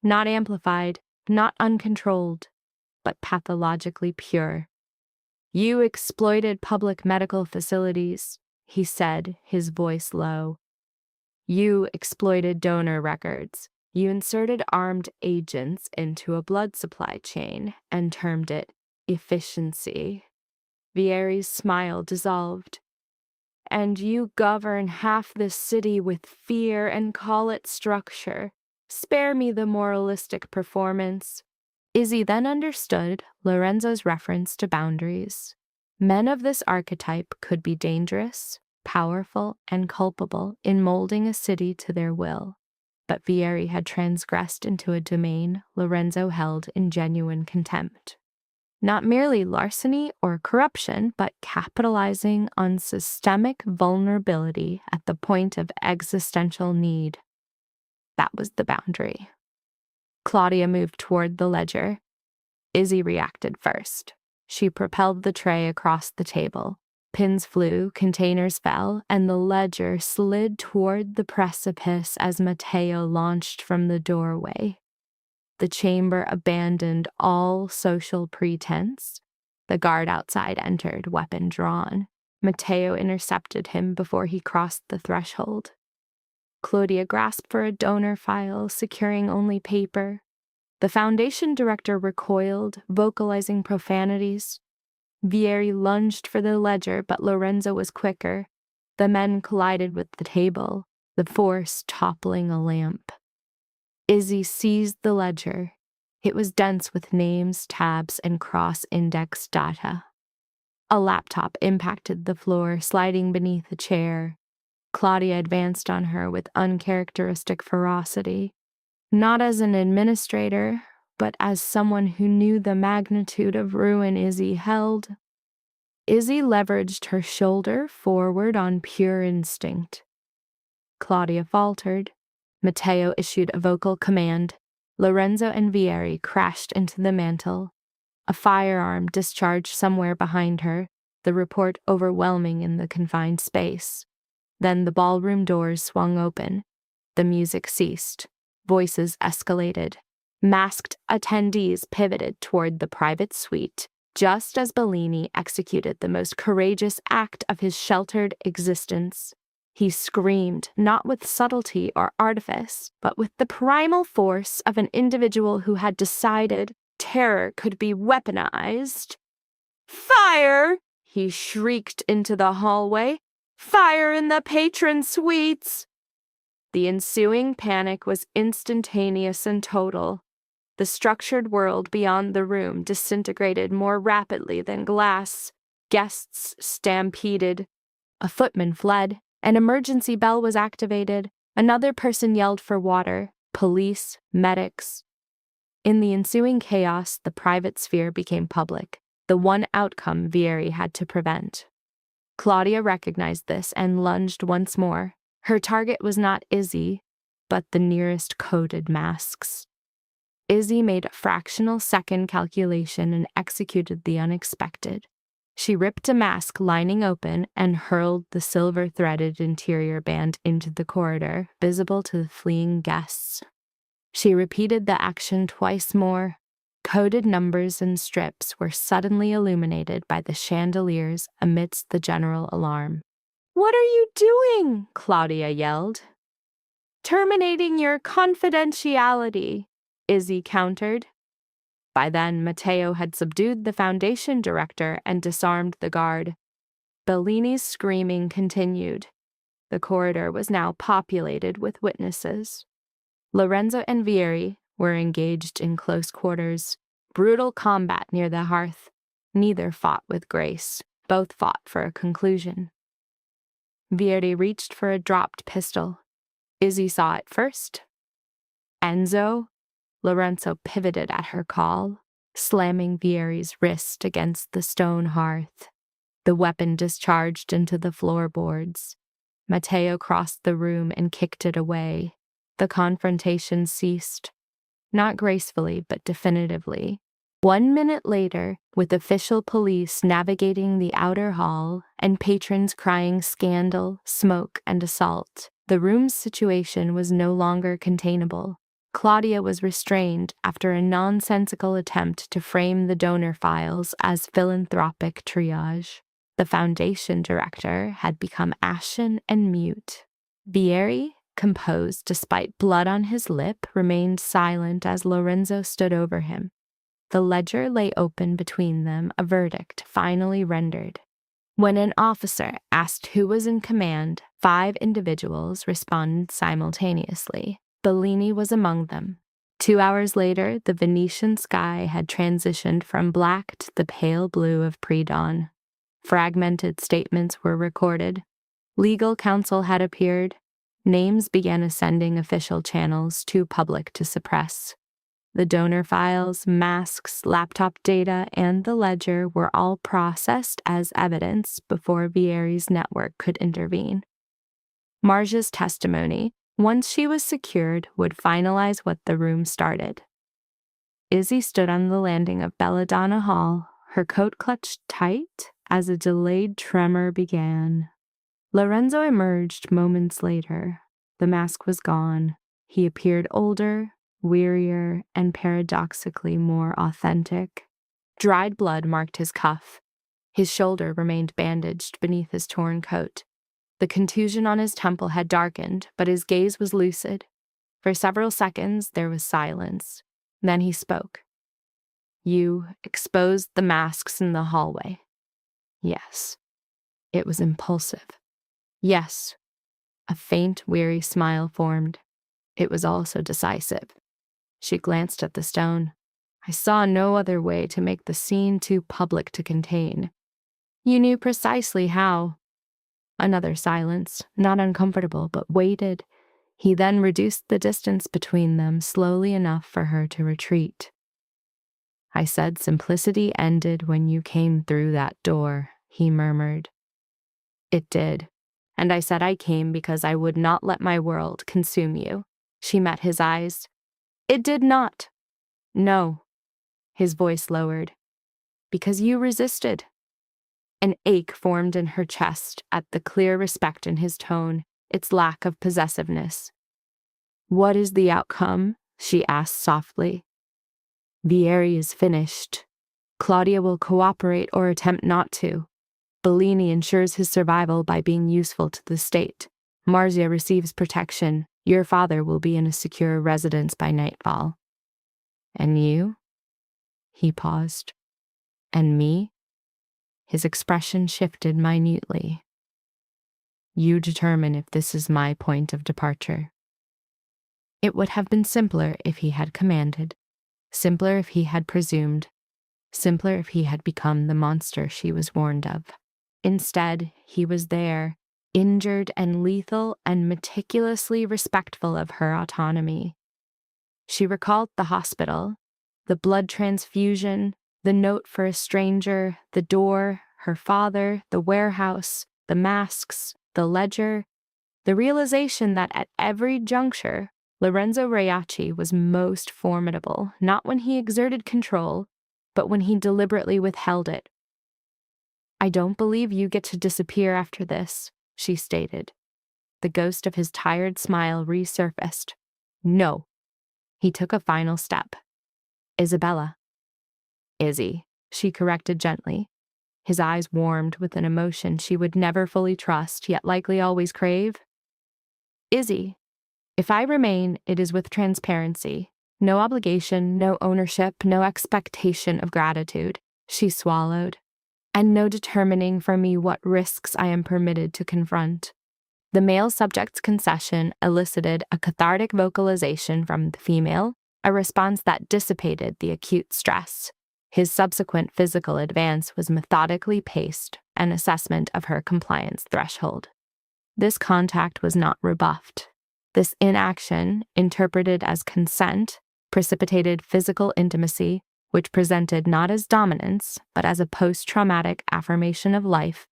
Not amplified, not uncontrolled, but pathologically pure. "You exploited public medical facilities," he said, his voice low. "You exploited donor records. You inserted armed agents into a blood supply chain and termed it efficiency." Vieri's smile dissolved. "And you govern half this city with fear and call it structure. Spare me the moralistic performance." Izzy then understood Lorenzo's reference to boundaries. Men of this archetype could be dangerous, powerful, and culpable in molding a city to their will. But Vieri had transgressed into a domain Lorenzo held in genuine contempt. Not merely larceny or corruption, but capitalizing on systemic vulnerability at the point of existential need. That was the boundary. Claudia moved toward the ledger. Izzy reacted first. She propelled the tray across the table. Pins flew, containers fell, and the ledger slid toward the precipice as Matteo launched from the doorway. The chamber abandoned all social pretense. The guard outside entered, weapon drawn. Matteo intercepted him before he crossed the threshold. Claudia grasped for a donor file, securing only paper. The foundation director recoiled, vocalizing profanities. Vieri lunged for the ledger, but Lorenzo was quicker. The men collided with the table, the force toppling a lamp. Izzy seized the ledger. It was dense with names, tabs, and cross-indexed data. A laptop impacted the floor, sliding beneath a chair. Claudia advanced on her with uncharacteristic ferocity, not as an administrator, but as someone who knew the magnitude of ruin Izzy held. Izzy leveraged her shoulder forward on pure instinct. Claudia faltered. Matteo issued a vocal command. Lorenzo and Vieri crashed into the mantel. A firearm discharged somewhere behind her, the report overwhelming in the confined space. Then the ballroom doors swung open. The music ceased. Voices escalated. Masked attendees pivoted toward the private suite, just as Bellini executed the most courageous act of his sheltered existence. He screamed, not with subtlety or artifice, but with the primal force of an individual who had decided terror could be weaponized. "Fire!" he shrieked into the hallway. "Fire in the patron suites!" The ensuing panic was instantaneous and total. The structured world beyond the room disintegrated more rapidly than glass. Guests stampeded. A footman fled. An emergency bell was activated. Another person yelled for water. Police, medics. In the ensuing chaos, the private sphere became public, the one outcome Vieri had to prevent. Claudia recognized this and lunged once more. Her target was not Izzy, but the nearest coded masks. Izzy made a fractional second calculation and executed the unexpected. She ripped a mask lining open and hurled the silver-threaded interior band into the corridor, visible to the fleeing guests. She repeated the action twice more. Coded numbers and strips were suddenly illuminated by the chandeliers amidst the general alarm. "What are you doing?" Claudia yelled. "Terminating your confidentiality," Izzy countered. By then, Matteo had subdued the Foundation director and disarmed the guard. Bellini's screaming continued. The corridor was now populated with witnesses. Lorenzo and Vieri were engaged in close quarters, brutal combat near the hearth. Neither fought with grace. Both fought for a conclusion. Vieri reached for a dropped pistol. Izzy saw it first. "Enzo?" Lorenzo pivoted at her call, slamming Vieri's wrist against the stone hearth. The weapon discharged into the floorboards. Matteo crossed the room and kicked it away. The confrontation ceased. Not gracefully, but definitively. 1 minute later, with official police navigating the outer hall and patrons crying scandal, smoke, and assault, the room's situation was no longer containable. Claudia was restrained after a nonsensical attempt to frame the donor files as philanthropic triage. The Foundation director had become ashen and mute. Vieri, composed despite blood on his lip, remained silent as Lorenzo stood over him. The ledger lay open between them, a verdict finally rendered. When an officer asked who was in command, 5 individuals responded simultaneously. Bellini was among them. 2 hours later, the Venetian sky had transitioned from black to the pale blue of pre-dawn. Fragmented statements were recorded. Legal counsel had appeared. Names began ascending official channels too public to suppress. The donor files, masks, laptop data, and the ledger were all processed as evidence before Vieri's network could intervene. Marja's testimony, once she was secured, would finalize what the room started. Izzy stood on the landing of Belladonna Hall, her coat clutched tight as a delayed tremor began. Lorenzo emerged moments later. The mask was gone. He appeared older, wearier, and paradoxically more authentic. Dried blood marked his cuff. His shoulder remained bandaged beneath his torn coat. The contusion on his temple had darkened, but his gaze was lucid. For several seconds, there was silence. Then he spoke. "You exposed the masks in the hallway." "Yes." It was impulsive. "Yes." A faint, weary smile formed. It was also decisive. She glanced at the stone. "I saw no other way to make the scene too public to contain. You knew precisely how. Another silence, not uncomfortable, but weighted. He then reduced the distance between them slowly enough for her to retreat. I said simplicity ended when you came through that door, he murmured. It did. And I said I came because I would not let my world consume you. She met his eyes. It did not. No. His voice lowered. Because you resisted. An ache formed in her chest at the clear respect in his tone, its lack of possessiveness. What is the outcome? She asked softly. Vieri is finished. Claudia will cooperate or attempt not to. Bellini ensures his survival by being useful to the state. Marzia receives protection. Your father will be in a secure residence by nightfall. And you? He paused. And me? His expression shifted minutely. You determine if this is my point of departure. It would have been simpler if he had commanded, simpler if he had presumed, simpler if he had become the monster she was warned of. Instead, he was there, injured and lethal and meticulously respectful of her autonomy. She recalled the hospital, the blood transfusion, the note for a stranger, the door, her father, the warehouse, the masks, the ledger, the realization that at every juncture, Lorenzo Raiaci was most formidable, not when he exerted control, but when he deliberately withheld it. I don't believe you get to disappear after this, she stated. The ghost of his tired smile resurfaced. No. He took a final step. Isabella. Izzy, she corrected gently. His eyes warmed with an emotion she would never fully trust, yet likely always crave. Izzy. If I remain, it is with transparency. No obligation, no ownership, no expectation of gratitude. She swallowed. And no determining for me what risks I am permitted to confront. The male subject's concession elicited a cathartic vocalization from the female, a response that dissipated the acute stress. His subsequent physical advance was methodically paced, an assessment of her compliance threshold. This contact was not rebuffed. This inaction, interpreted as consent, precipitated physical intimacy, which presented not as dominance, but as a post-traumatic affirmation of life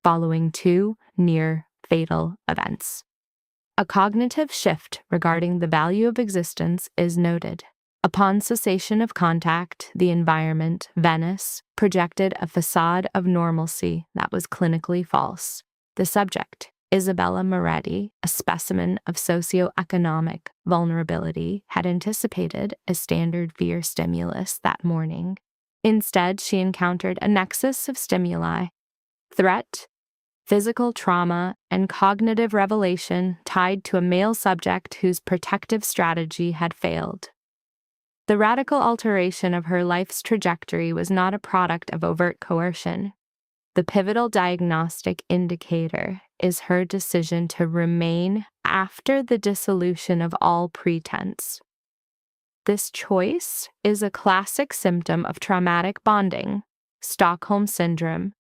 following two near-fatal events. A cognitive shift regarding the value of existence is noted. Upon cessation of contact, the environment, Venice, projected a facade of normalcy that was clinically false. The subject, Isabella Moretti, a specimen of socioeconomic vulnerability, had anticipated a standard fear stimulus that morning. Instead, she encountered a nexus of stimuli: threat, physical trauma, and cognitive revelation tied to a male subject whose protective strategy had failed. The radical alteration of her life's trajectory was not a product of overt coercion. The pivotal diagnostic indicator is her decision to remain after the dissolution of all pretense. This choice is a classic symptom of traumatic bonding, Stockholm Syndrome,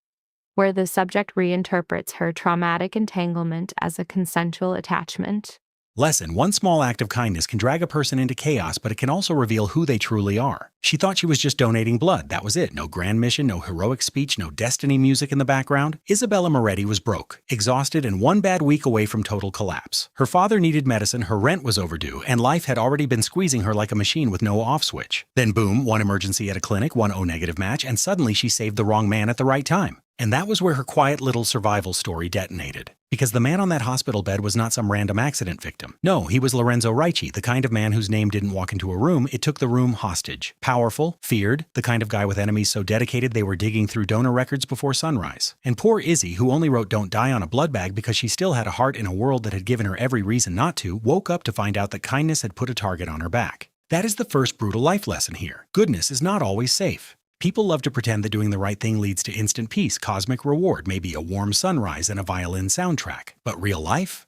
where the subject reinterprets her traumatic entanglement as a consensual attachment. Lesson: one small act of kindness can drag a person into chaos, but it can also reveal who they truly are. She thought she was just donating blood. That was it. No grand mission, no heroic speech, no destiny music in the background. Isabella Moretti was broke, exhausted, and one bad week away from total collapse. Her father needed medicine, her rent was overdue, and life had already been squeezing her like a machine with no off switch. Then boom, one emergency at a clinic, one O-negative match, and suddenly she saved the wrong man at the right time. And that was where her quiet little survival story detonated. Because the man on that hospital bed was not some random accident victim. No, he was Lorenzo Raiaci, the kind of man whose name didn't walk into a room, it took the room hostage. Powerful, feared, the kind of guy with enemies so dedicated they were digging through donor records before sunrise. And poor Izzy, who only wrote "Don't die" on a blood bag because she still had a heart in a world that had given her every reason not to, woke up to find out that kindness had put a target on her back. That is the first brutal life lesson here. Goodness is not always safe. People love to pretend that doing the right thing leads to instant peace, cosmic reward, maybe a warm sunrise and a violin soundtrack. But real life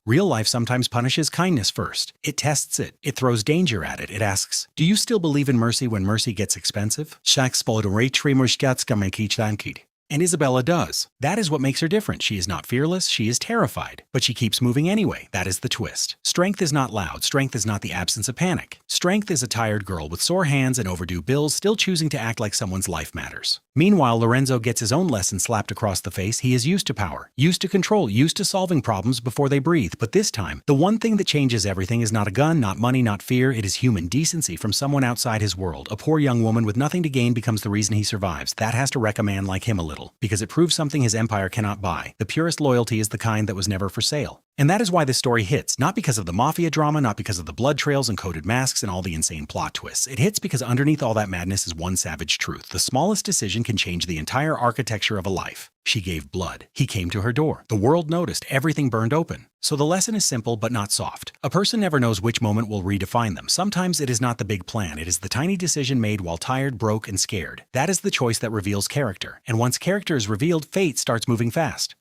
sometimes punishes kindness first. It tests it. It throws danger at it. It asks, do you still believe in mercy when mercy gets expensive? And Isabella does. That is what makes her different. She is not fearless, she is terrified. But she keeps moving anyway. That is the twist. Strength is not loud. Strength is not the absence of panic. Strength is a tired girl with sore hands and overdue bills still choosing to act like someone's life matters. Meanwhile, Lorenzo gets his own lesson slapped across the face. He is used to power, used to control, used to solving problems before they breathe. But this time, the one thing that changes everything is not a gun, not money, not fear. It is human decency from someone outside his world. A poor young woman with nothing to gain becomes the reason he survives. That has to wreck a man like him a little, because it proves something his empire cannot buy. The purest loyalty is the kind that was never for sale. And that is why this story hits, not because of the mafia drama, not because of the blood trails and coded masks and all the insane plot twists. It hits because underneath all that madness is one savage truth. The smallest decision can change the entire architecture of a life. She gave blood. He came to her door. The world noticed. Everything burned open. So the lesson is simple but not soft. A person never knows which moment will redefine them. Sometimes it is not the big plan. It is the tiny decision made while tired, broke, and scared. That is the choice that reveals character. And once character is revealed, fate starts moving fast.